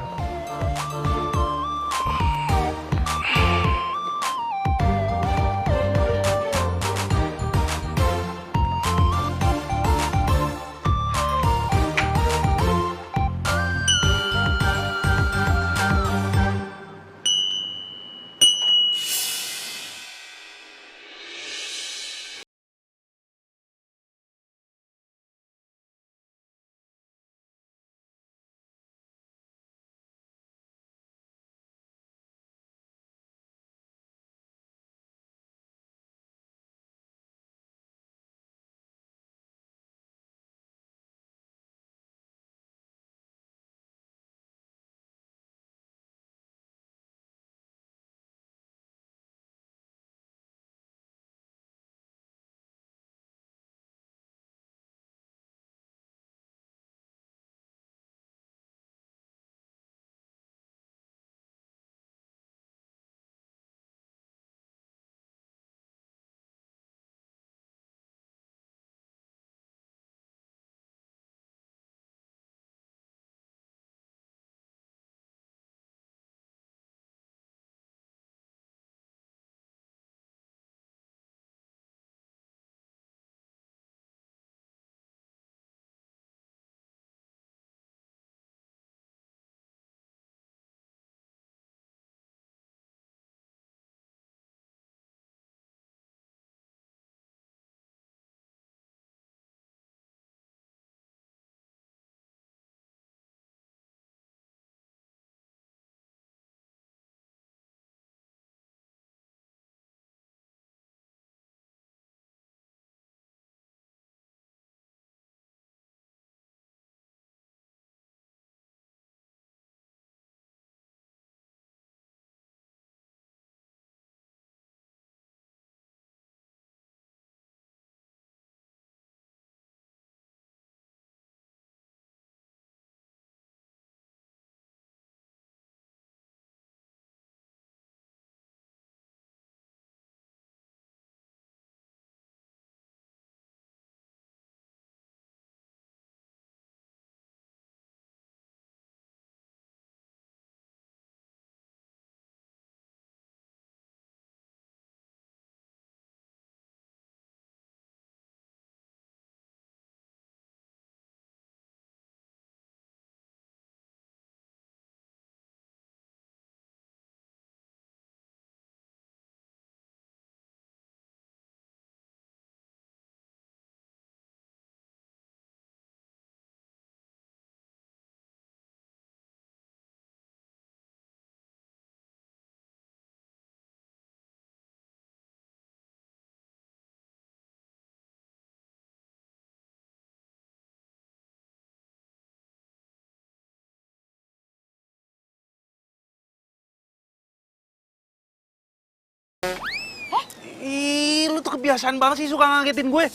Ih, lu tuh kebiasaan banget sih suka ngagetin gue.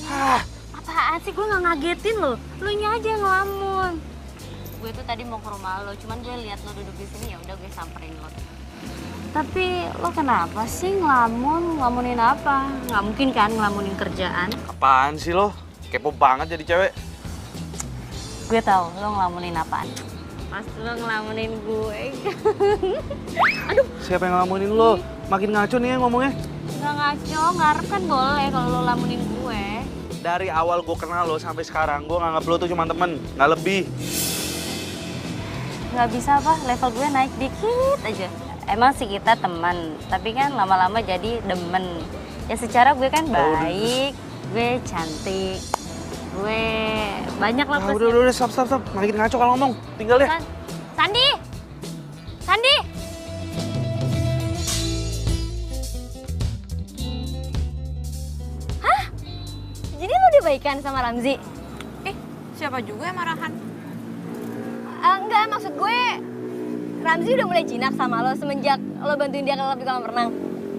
Hah, Apaan sih, gue nggak ngagetin lo. Lu nya aja yang ngelamun. Gue tuh tadi mau ke rumah lo, cuman gue lihat lo duduk di sini, ya udah gue samperin lo. Tapi lo kenapa sih ngelamun? Ngelamunin apa? Nggak mungkin kan ngelamunin kerjaan? apaan sih lo? Kepo banget jadi cewek. Gue tahu lo ngelamunin apaan. Pas lo ngelamunin gue. Siapa yang ngelamunin lo? Makin ngaco nih ya ngomongnya. Nggak ngaco, ngarep kan boleh kalau lo lamunin gue. Dari awal gue kenal lo sampai sekarang, gue nganggap lo tuh cuma temen, nggak lebih. Nggak bisa apa, level gue naik dikit aja. emang sih kita teman, tapi kan lama-lama jadi demen. Ya secara gue kan baik, gue cantik, gue banyak lah plusnya. Udah, stop. Makin ngaco kalau ngomong. Tinggal deh. Sandi! Sandi! Hah? Jadi lo udah baikan sama Ramzi? Siapa juga yang marahan? Enggak, maksud gue Ramzi udah mulai jinak sama lo semenjak lo bantuin dia kalau di kolam renang.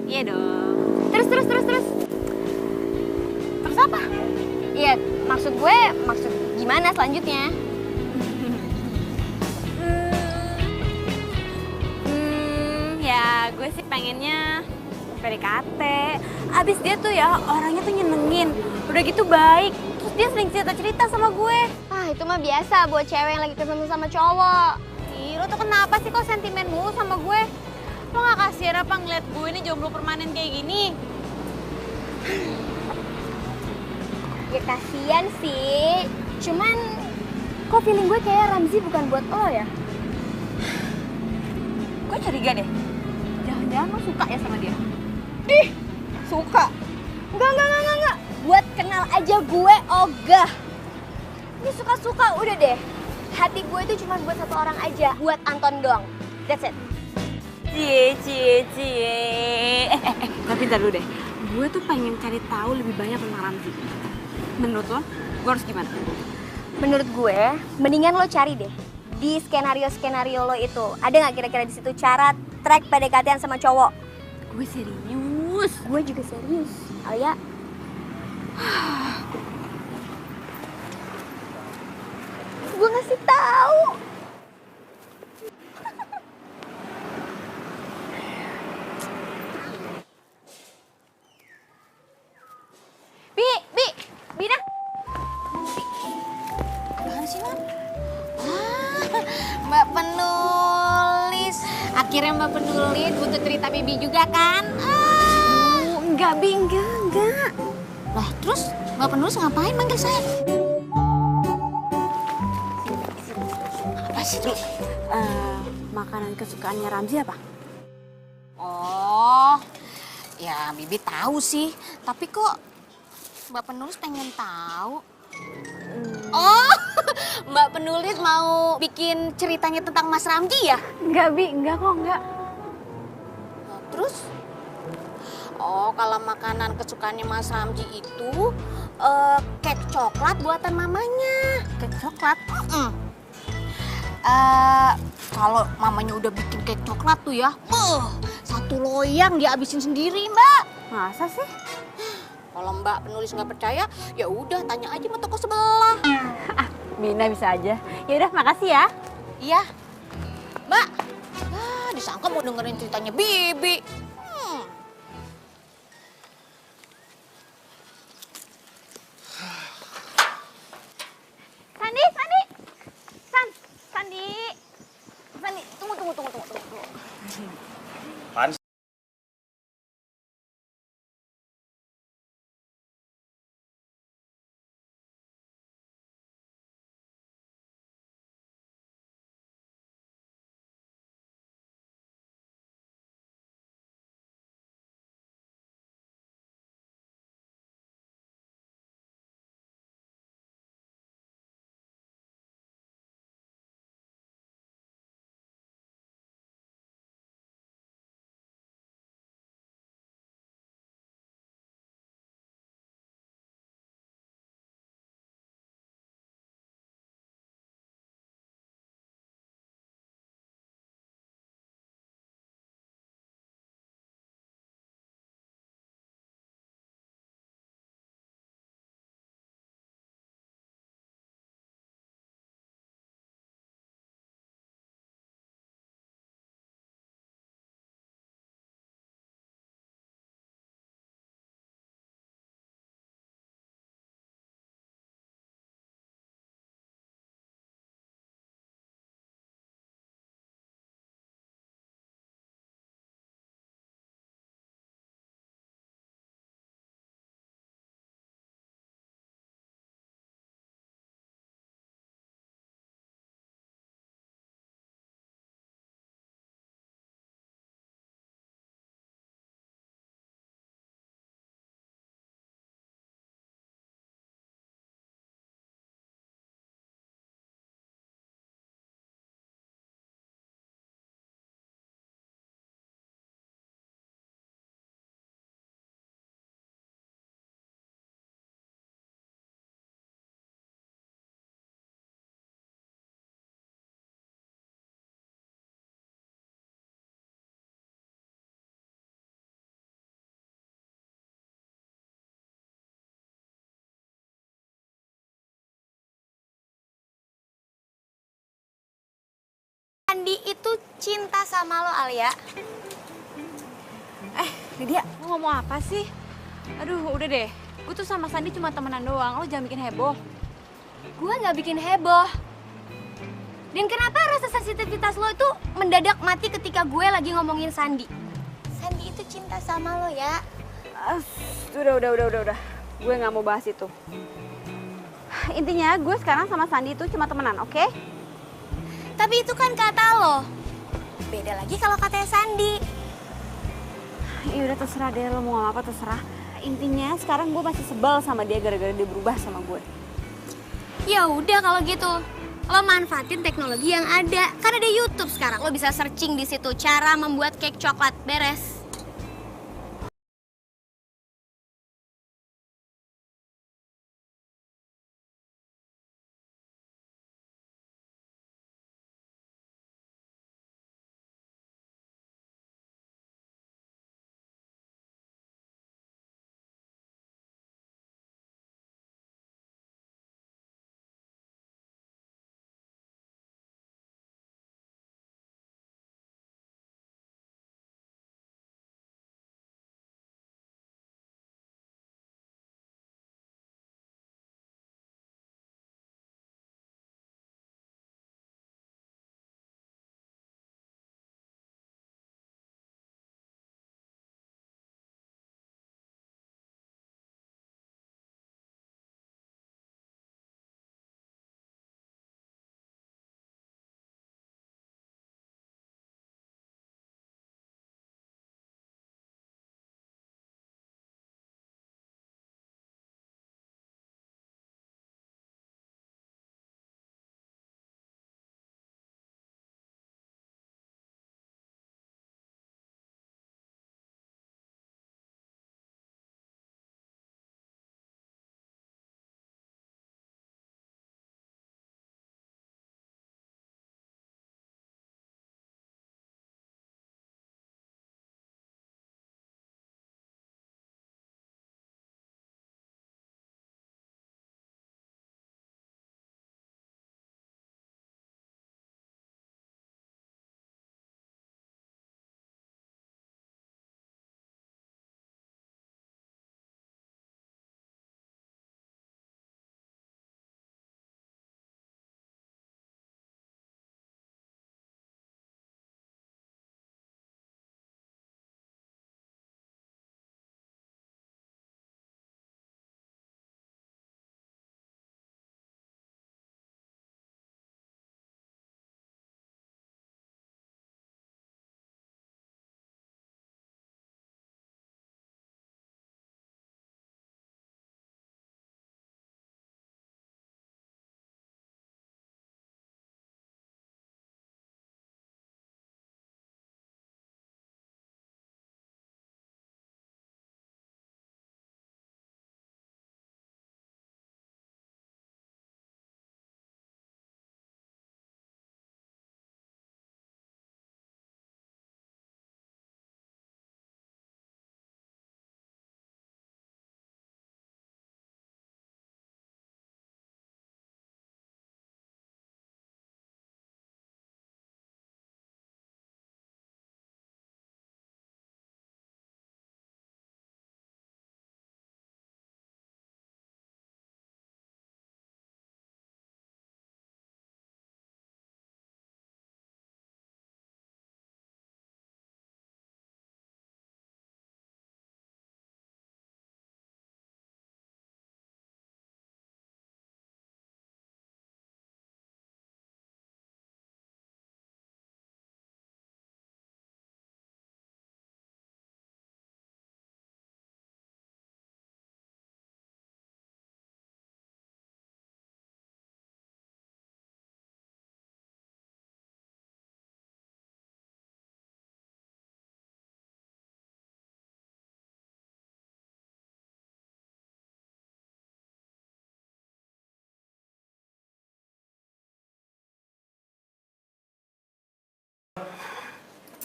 Iya dong. Terus. Terus apa? Iya, maksud gimana selanjutnya? Ya gue sih pengennya PDKT. Abis dia tuh ya orangnya tuh nyenengin. Udah gitu baik. Terus dia sering cerita-cerita sama gue. Ah, itu mah biasa buat cewek yang lagi ketemu sama cowok. Ih, lo tuh kenapa sih kok sentimen mulu sama gue? Lo gak kasihan apa ngeliat gue ini jomblo permanen kayak gini? Ya kasihan sih. Cuman kok feeling gue kayak Ramzi bukan buat lo ya? Gue curiga deh. Jangan-jangan lo suka ya sama dia? Ih, suka? Enggak. Buat kenal aja gue ogah. Ini suka-suka udah deh. Hati gue itu cuma buat satu orang aja, buat Anton doang. That's it. Cie. Tapi ntar dulu deh. Gue tuh pengen cari tahu lebih banyak tentang Ramzi. Menurut lo, gue harus gimana? Menurut gue, mendingan lo cari deh di skenario lo itu. Ada nggak kira-kira di situ cara track PDKT-an sama cowok? Gue serius. Gue juga serius. Alia. Gue ngasih tahu. Bi dah. Apaan sih, Mam? Mbak penulis. Akhirnya Mbak penulis butuh cerita Bibi juga kan? Enggak, Bi, enggak. Lah, terus Mbak penulis ngapain manggil saya? Apa sih, Dru? Makanan kesukaannya Ramzi apa? Oh, ya Bibi tahu sih. Tapi kok Mbak penulis pengen tahu? Oh, Mbak penulis mau bikin ceritanya tentang Mas Ramji ya? Enggak, Bi, enggak kok, enggak. Nah, terus? Oh, kalau makanan kesukaannya Mas Ramji itu kek coklat buatan mamanya. Kek coklat? Kalau mamanya udah bikin kek coklat tuh ya, satu loyang dia habisin sendiri, Mbak. Masa sih? Kalau Mbak penulis nggak percaya, ya udah tanya aja sama toko sebelah. Bina bisa aja. Ya udah, makasih ya. Iya, Mbak. Disangka mau dengerin ceritanya Bibi. Sandi, tunggu. Apaan Sandi itu cinta sama lo, Alia. Lydia, lo ngomong apa sih? Aduh, udah deh. Gue tuh sama Sandi cuma temenan doang. Lo jangan bikin heboh. Gue nggak bikin heboh. Dan kenapa rasa sensitivitas lo itu mendadak mati ketika gue lagi ngomongin Sandi? Sandi itu cinta sama lo ya. Udah. Gue nggak mau bahas itu. Intinya gue sekarang sama Sandi itu cuma temenan, oke? Tapi itu kan kata lo. Beda lagi kalau katanya Sandi. Ya udah terserah deh, lo mau ngomong apa terserah. Intinya sekarang gue masih sebel sama dia gara-gara dia berubah sama gue. Ya udah kalau gitu. Lo manfaatin teknologi yang ada. Kan ada YouTube sekarang. Lo bisa searching di situ cara membuat cake coklat. Beres.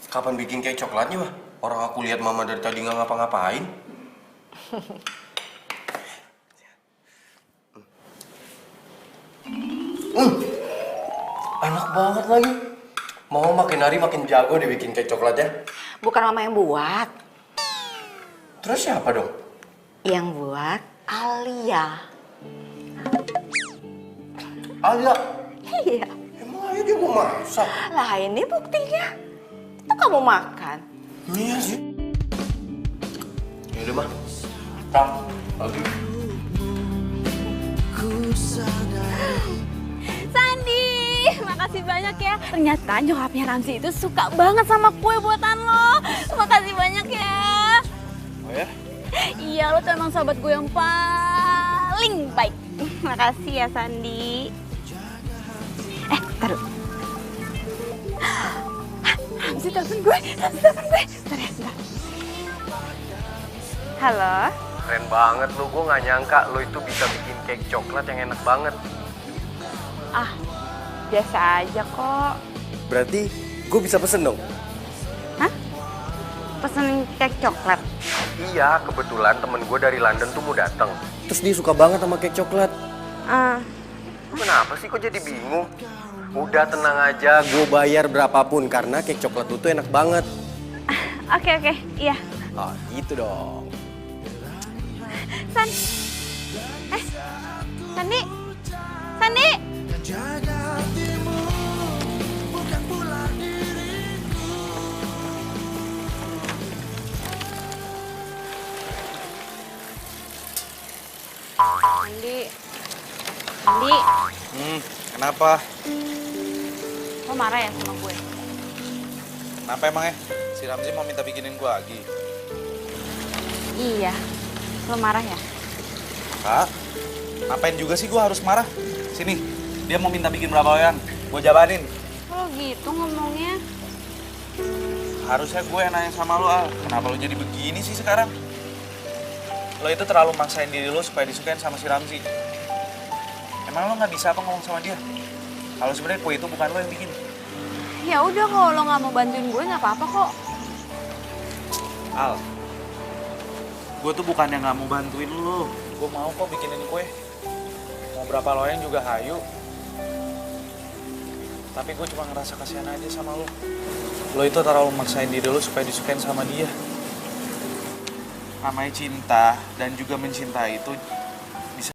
Kapan bikin cake coklatnya, Mah? Orang aku lihat Mama dari tadi nggak ngapa-ngapain. Enak banget lagi. Mau makin hari makin jago deh bikin kek coklatnya. Bukan mama yang buat. Terus siapa dong? Yang buat Alia. Alia. Iya. Emang Alia dia mau masak? Lah ini buktinya. Itu kamu makan. Iya sih. Yaudah mah. Kang, lagi. Sandi, makasih banyak ya. Ternyata nyokapnya Ramzi itu suka banget sama kue buatan lo. Makasih banyak ya. Oh ya? Iya, lo tuh emang sahabat gue yang paling baik. Makasih ya, Sandi. Taruh. Ramzi telepon gue. Bentar ya, bentar. Halo? Keren banget lu, gue gak nyangka lu itu bisa bikin cake coklat yang enak banget. Ah, biasa aja kok. Berarti gue bisa pesen dong? Hah? Pesen cake coklat? Iya, kebetulan temen gue dari London tuh mau datang. Terus dia suka banget sama cake coklat. Kenapa sih kok jadi bingung? Udah tenang aja, gue bayar berapapun karena cake coklat lu tuh enak banget. Oke, iya. Ah, gitu dong. Sandi! Sandi! Sandi, Kenapa? lo marah ya sama gue? Kenapa emangnya? Si Ramzi mau minta bikinin gue lagi. Iya, lo marah ya? Kak, ngapain juga sih gue harus marah? Sini, dia mau minta bikin berapa loyang? Gue jabanin. Lo gitu ngomongnya. Harusnya gue yang nanya sama lo, Al. Kenapa lo jadi begini sih sekarang? Lo itu terlalu maksain diri lo supaya disukain sama si Ramzi. Emang lo nggak bisa apa ngomong sama dia? Kalau sebenarnya kue itu bukan lo yang bikin. Ya udah, kalau lo nggak mau bantuin gue nggak apa-apa kok. Al, gue tuh bukan yang nggak mau bantuin lo. Gue mau kok bikinin kue. Mau berapa loyang juga hayu. Tapi gue cuma ngerasa kasihan aja sama lo. Lo itu terlalu maksain diri lo supaya disukain sama dia. Namanya cinta dan juga mencintai itu bisa.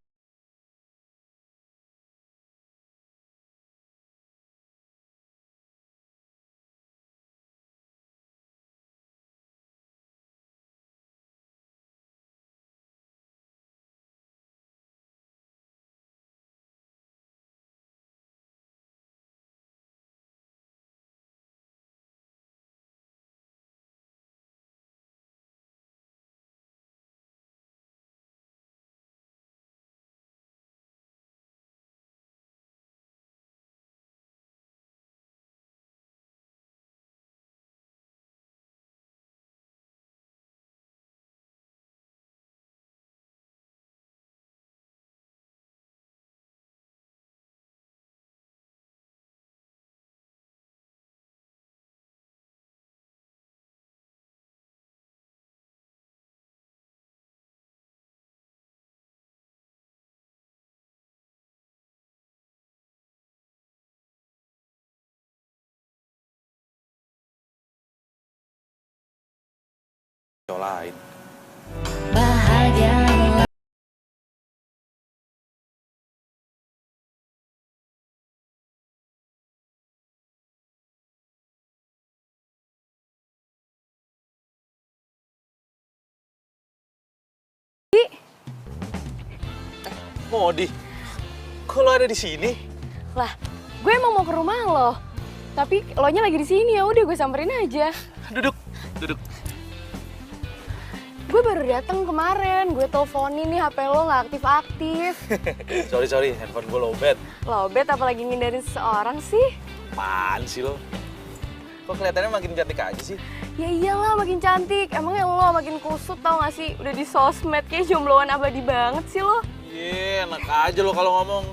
Cowok lain. Modi, kok lo ada di sini? Lah, gue emang mau ke rumah lo. Tapi lo nya lagi di sini, ya udah gue samperin aja. Duduk. Gue baru datang kemarin, gue teleponin nih HP lo nggak aktif-aktif. sorry, handphone gue lowbat. Lobet apalagi ngindarin seseorang sih? Apaan sih lo? Kok kelihatannya makin cantik aja sih? Ya iyalah makin cantik, emangnya lo makin kusut tau gak sih? Udah di sosmed kayak jombloan abadi banget sih lo. Enak aja lo kalau ngomong.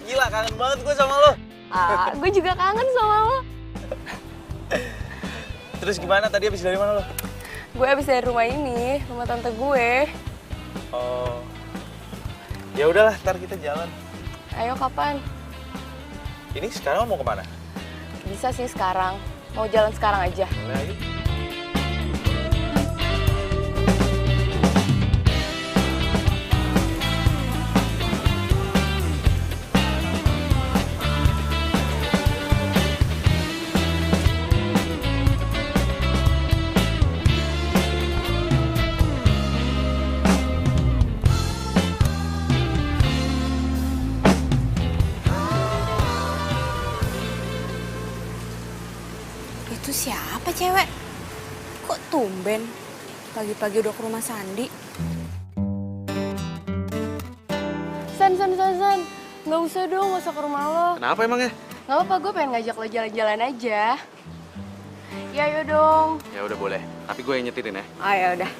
Gila, kangen banget gue sama lo. Gue juga kangen sama lo. Terus gimana, tadi habis dari mana lo? Gue abis dari rumah ini, rumah tante gue. Oh, ya udahlah, ntar kita jalan. Ayo kapan? Ini sekarang mau kemana? Bisa sih sekarang. Mau jalan sekarang aja. Boleh, ayo. Itu siapa cewek? Kok tumben? Pagi-pagi udah ke rumah Sandi. San. Nggak usah dong, nggak usah ke rumah lo. Kenapa emangnya? Nggak apa-apa, gue pengen ngajak lo jalan-jalan aja. Ya ayo dong. Ya udah boleh, tapi gue yang nyetirin ya. Oh ya udah.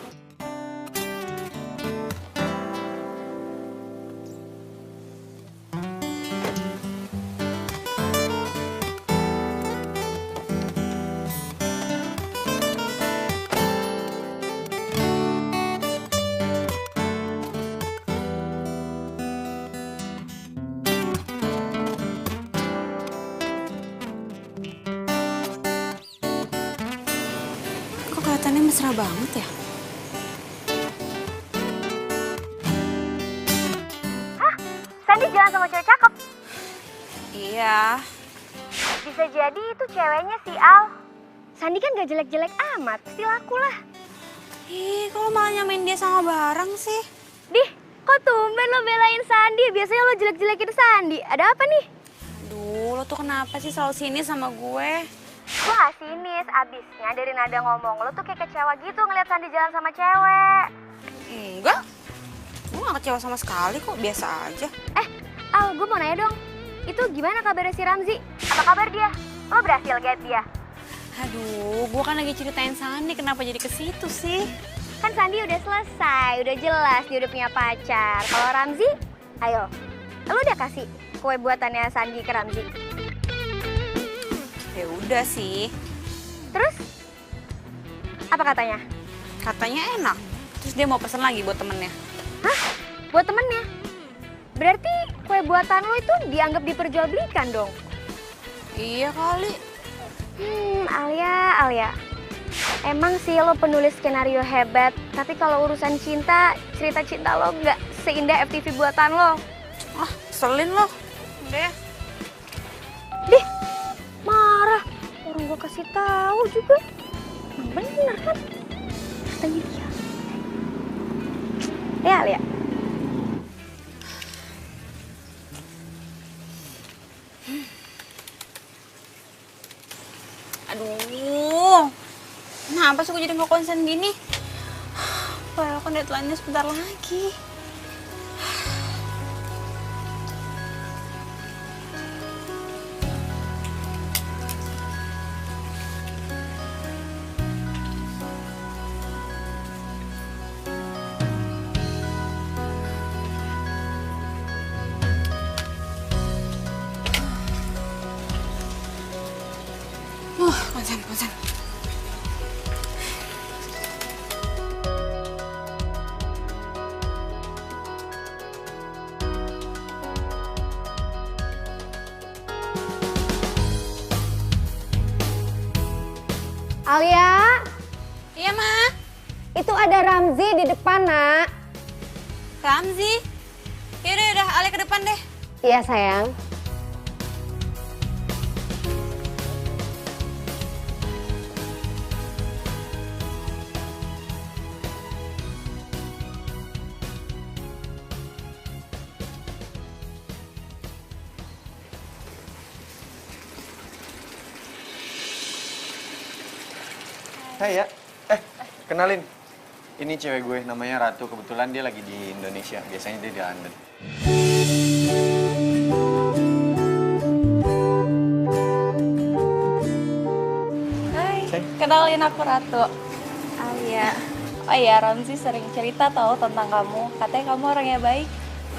Kok kelihatannya mesra banget ya? Sandi jalan sama cewek cakep. Iya. Bisa jadi itu ceweknya si Al. Sandi kan gak jelek-jelek amat, pasti laku lah. Ih, kalau malah nyamain dia sama barang sih? Dih, kok tumben lo belain Sandi? Biasanya lo jelek-jelekin Sandi. Ada apa nih? Duh, lo tuh kenapa sih selalu sini sama gue? Gue gak sinis, abisnya dari nada ngomong lo tuh kayak kecewa gitu ngeliat Sandi jalan sama cewek. Enggak. Gue gak kecewa sama sekali kok, biasa aja. Al, gue mau nanya dong. Itu gimana kabarnya si Ramzi? Apa kabar dia? Lo berhasil get dia? Aduh, gue kan lagi ceritain Sandi, kenapa jadi ke situ sih? Kan Sandi udah selesai, udah jelas dia udah punya pacar. Kalau Ramzi, ayo. Lo udah kasih kue buatannya Sandi ke Ramzi? Ya udah sih. Terus? Apa katanya? Katanya enak. Terus dia mau pesen lagi buat temennya. Hah? Buat temennya? Berarti kue buatan lo itu dianggap diperjualbelikan dong? Iya kali. Alia. Emang sih lo penulis skenario hebat, tapi kalau urusan cinta, cerita cinta lo nggak seindah FTV buatan lo. Ah, selin lo. Udah ya. Dih, marah. Orang gue kasih tahu juga. Bener kan? Katanya dia. Ya, Alia. Aduh, kenapa sih gue jadi nggak konsen gini? Padahal kan deadline-nya sebentar lagi. Konsen. Alia, Iya, Ma. itu ada Ramzi di depan, Nak. Ramzi. Yaudah, Ale ke depan deh. Iya, sayang. Hai ya. Kenalin. Ini cewek gue, namanya Ratu. Kebetulan dia lagi di Indonesia. Biasanya dia di London. Hai, kenalin aku Ratu. Alia. Oh iya, Ramzi sering cerita tahu tentang kamu. Katanya kamu orangnya baik.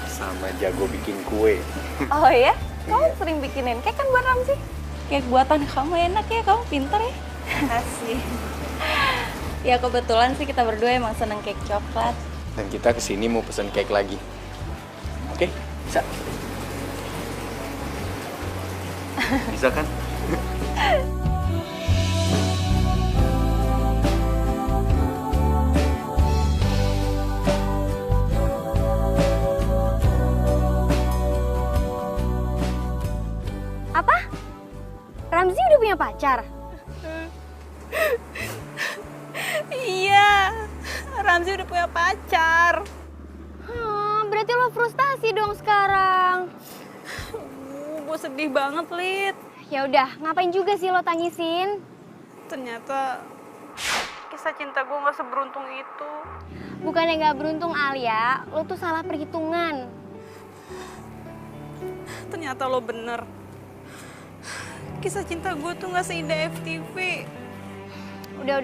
Sama jago bikin kue. Oh iya? Kamu sering bikinin kek kan buat Ramzi? Kek buatan kamu enak ya, kamu pinter ya. Kasih. Ya kebetulan sih kita berdua emang seneng kek coklat. Dan kita kesini mau pesen cake lagi. Oke, bisa? Bisa kan? Apa? Ramzi udah punya pacar? Iya, Ramzi udah punya pacar. Berarti lo frustasi dong sekarang. Gue sedih banget, Lid. Ya udah, ngapain juga sih lo tangisin? Ternyata kisah cinta gue gak seberuntung itu. Bukannya nggak beruntung Alia, lo tuh salah perhitungan. Ternyata lo bener. Kisah cinta gue tuh gak seindah FTV. Udah.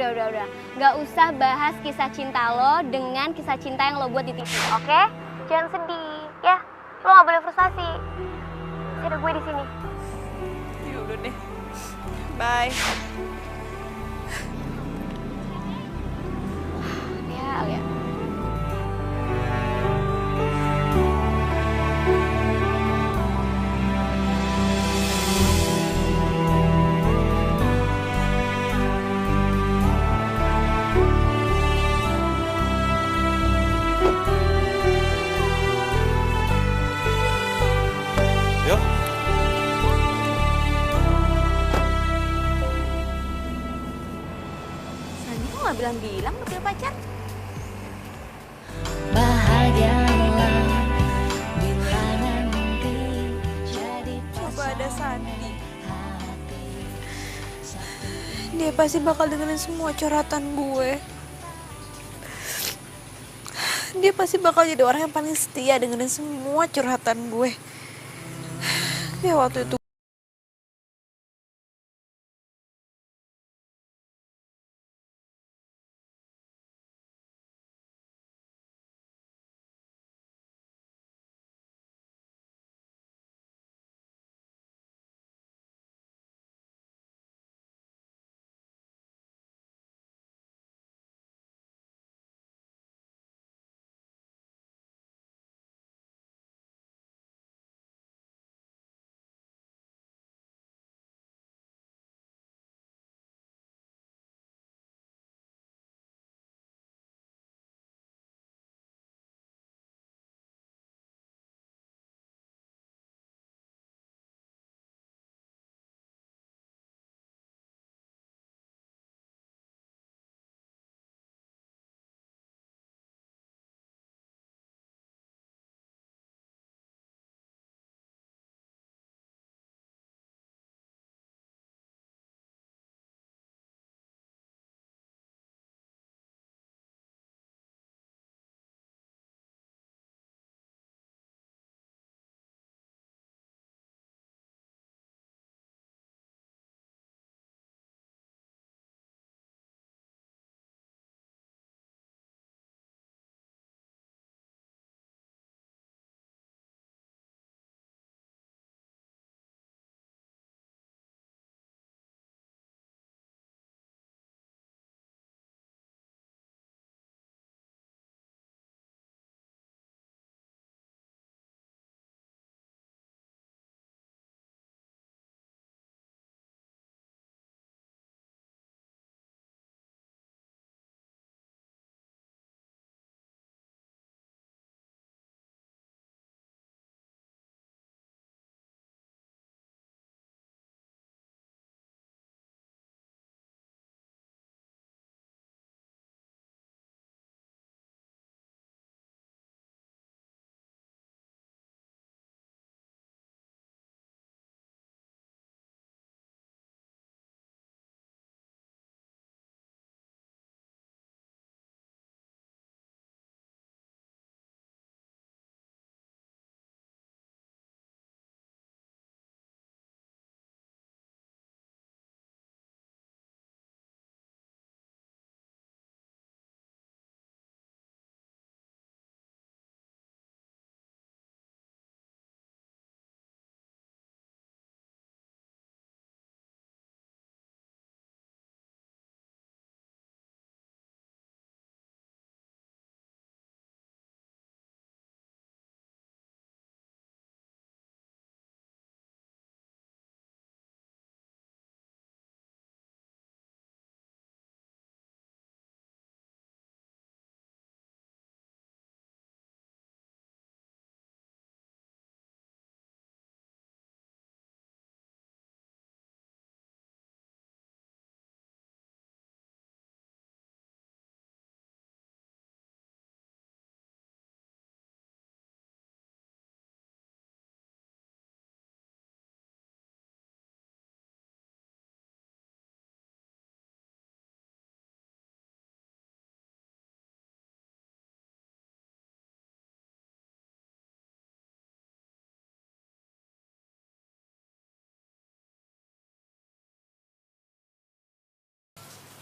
Nggak usah bahas kisah cinta lo dengan kisah cinta yang lo buat di TV, oke? Jangan sedih, ya. Lo nggak boleh frustasi. Masih ada gue di sini. Ya udah deh. Bye. Ya, Alia. Yuk. Sandi kok gak bilang-bilang lo punya pacar? Coba ada Sandi. Dia pasti bakal dengerin semua curhatan gue. Dia pasti bakal jadi orang yang paling setia dengerin semua curhatan gue. Ya waktu itu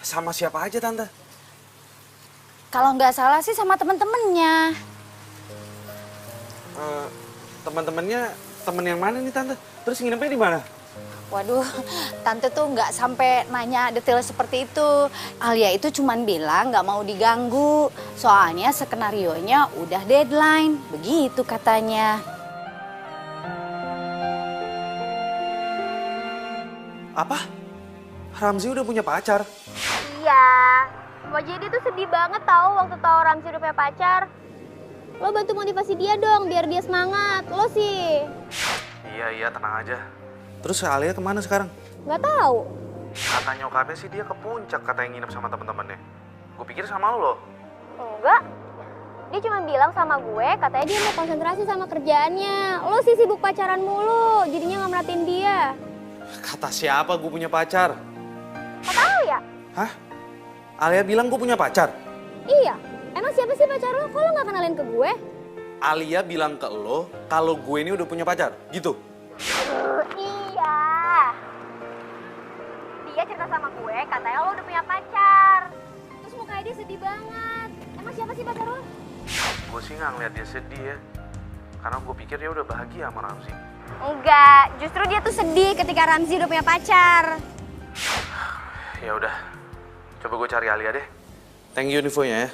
Sama siapa aja Tante? Kalau nggak salah sih sama temen-temennya. Teman-temannya, temen yang mana nih Tante? Terus nginepnya di mana? Waduh, Tante tuh nggak sampai nanya detail seperti itu. Alia itu cuman bilang nggak mau diganggu. Soalnya skenarionya udah deadline. Begitu katanya. Apa? Ramzi udah punya pacar? Iya. Wajah dia tuh sedih banget tahu waktu tahu Ramzi udah punya pacar. Lo bantu motivasi dia dong biar dia semangat. Lo sih. Iya, tenang aja. Terus Alia kemana sekarang? Nggak tahu. Kata nyokapnya sih dia ke puncak, katanya nginep sama temen-temennya. Gue pikir sama lo. Enggak. Dia cuma bilang sama gue katanya dia mau konsentrasi sama kerjaannya. Lo sih sibuk pacaran mulu, jadinya nggak merhatiin dia. Kata siapa gue punya pacar? Kata lo ya? Hah? Alia bilang gue punya pacar? Iya. Emang siapa sih pacar lo? Kok lo nggak kenalin ke gue? Alia bilang ke lo kalau gue ini udah punya pacar, gitu? Iya. Dia cerita sama gue katanya lo udah punya pacar. Terus mukanya dia sedih banget. Emang siapa sih pacar lo? Gue sih nggak ngeliat dia sedih ya. Karena gue pikir dia udah bahagia sama Ramzi. Enggak, justru dia tuh sedih ketika Ramzi udah punya pacar. Ya udah, coba gue cari Alia deh. Thank you infonya ya.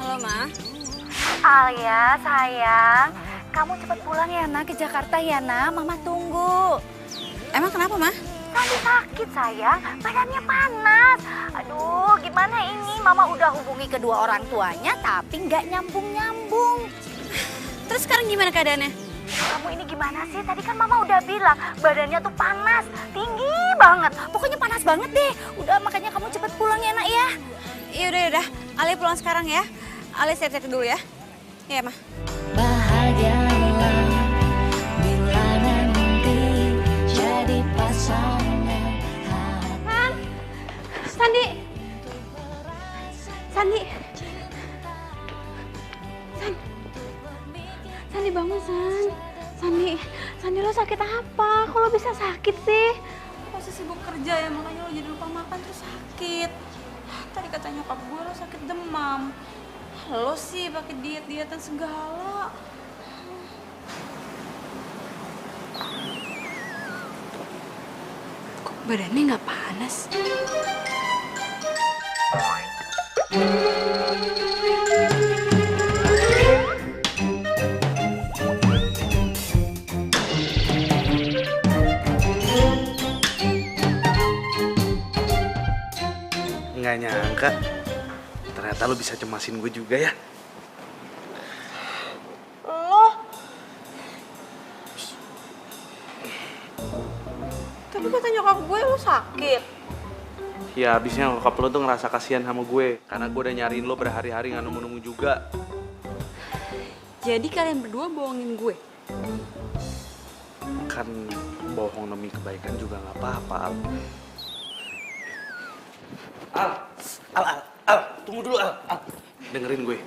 Halo, Ma. Alia, sayang. Kamu cepat pulang ya, nak, ke Jakarta ya, nak. Mama tunggu. Emang kenapa, Ma? Tadi sakit, sayang. Badannya panas. Aduh, gimana ini? Mama udah hubungi kedua orang tuanya, tapi nggak nyambung-nyambung. Terus sekarang gimana keadaannya? Kamu ini gimana sih? Tadi kan Mama udah bilang badannya tuh panas, tinggi banget. Pokoknya panas banget deh. Udah, makanya kamu cepet pulang ya, nak ya. Yaudah. Ale pulang sekarang ya. Ale set-set dulu ya. Iya, Ma. Bahagialah bila nanti jadi pasangan hati. Sandi. Sandi. Sandi bangun, San. Sandi lo sakit apa? Kok lo bisa sakit sih? Lo sibuk kerja ya, makanya lo jadi lupa makan terus sakit. Tadi kata nyokap gue lo sakit demam. Lo sih pakai diet-dietan segala. Kok badannya nggak panas? Nggak nyangka, ternyata lo bisa cemasin gue juga ya. Tapi kata nyokap gue lo sakit. Ya abisnya nyokap lo tuh ngerasa kasihan sama gue, karena gue udah nyariin lo berhari-hari nggak nemu-nemu juga. Jadi kalian berdua bohongin gue? Kan bohong demi kebaikan juga nggak apa-apa, Al. Al, tunggu dulu, Al. Dengerin gue.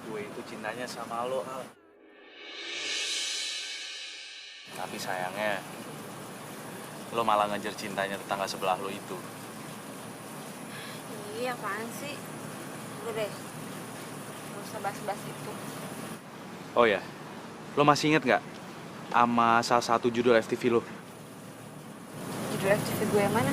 Gue itu cintanya sama lo, Al. Tapi sayangnya, lo malah ngejar cintanya tetangga sebelah lo itu. Iya, apaan sih? Udah deh, gak usah bahas-bahas itu. Oh ya, lo masih inget nggak sama salah satu judul FTV lo? Judul FTV gue yang mana?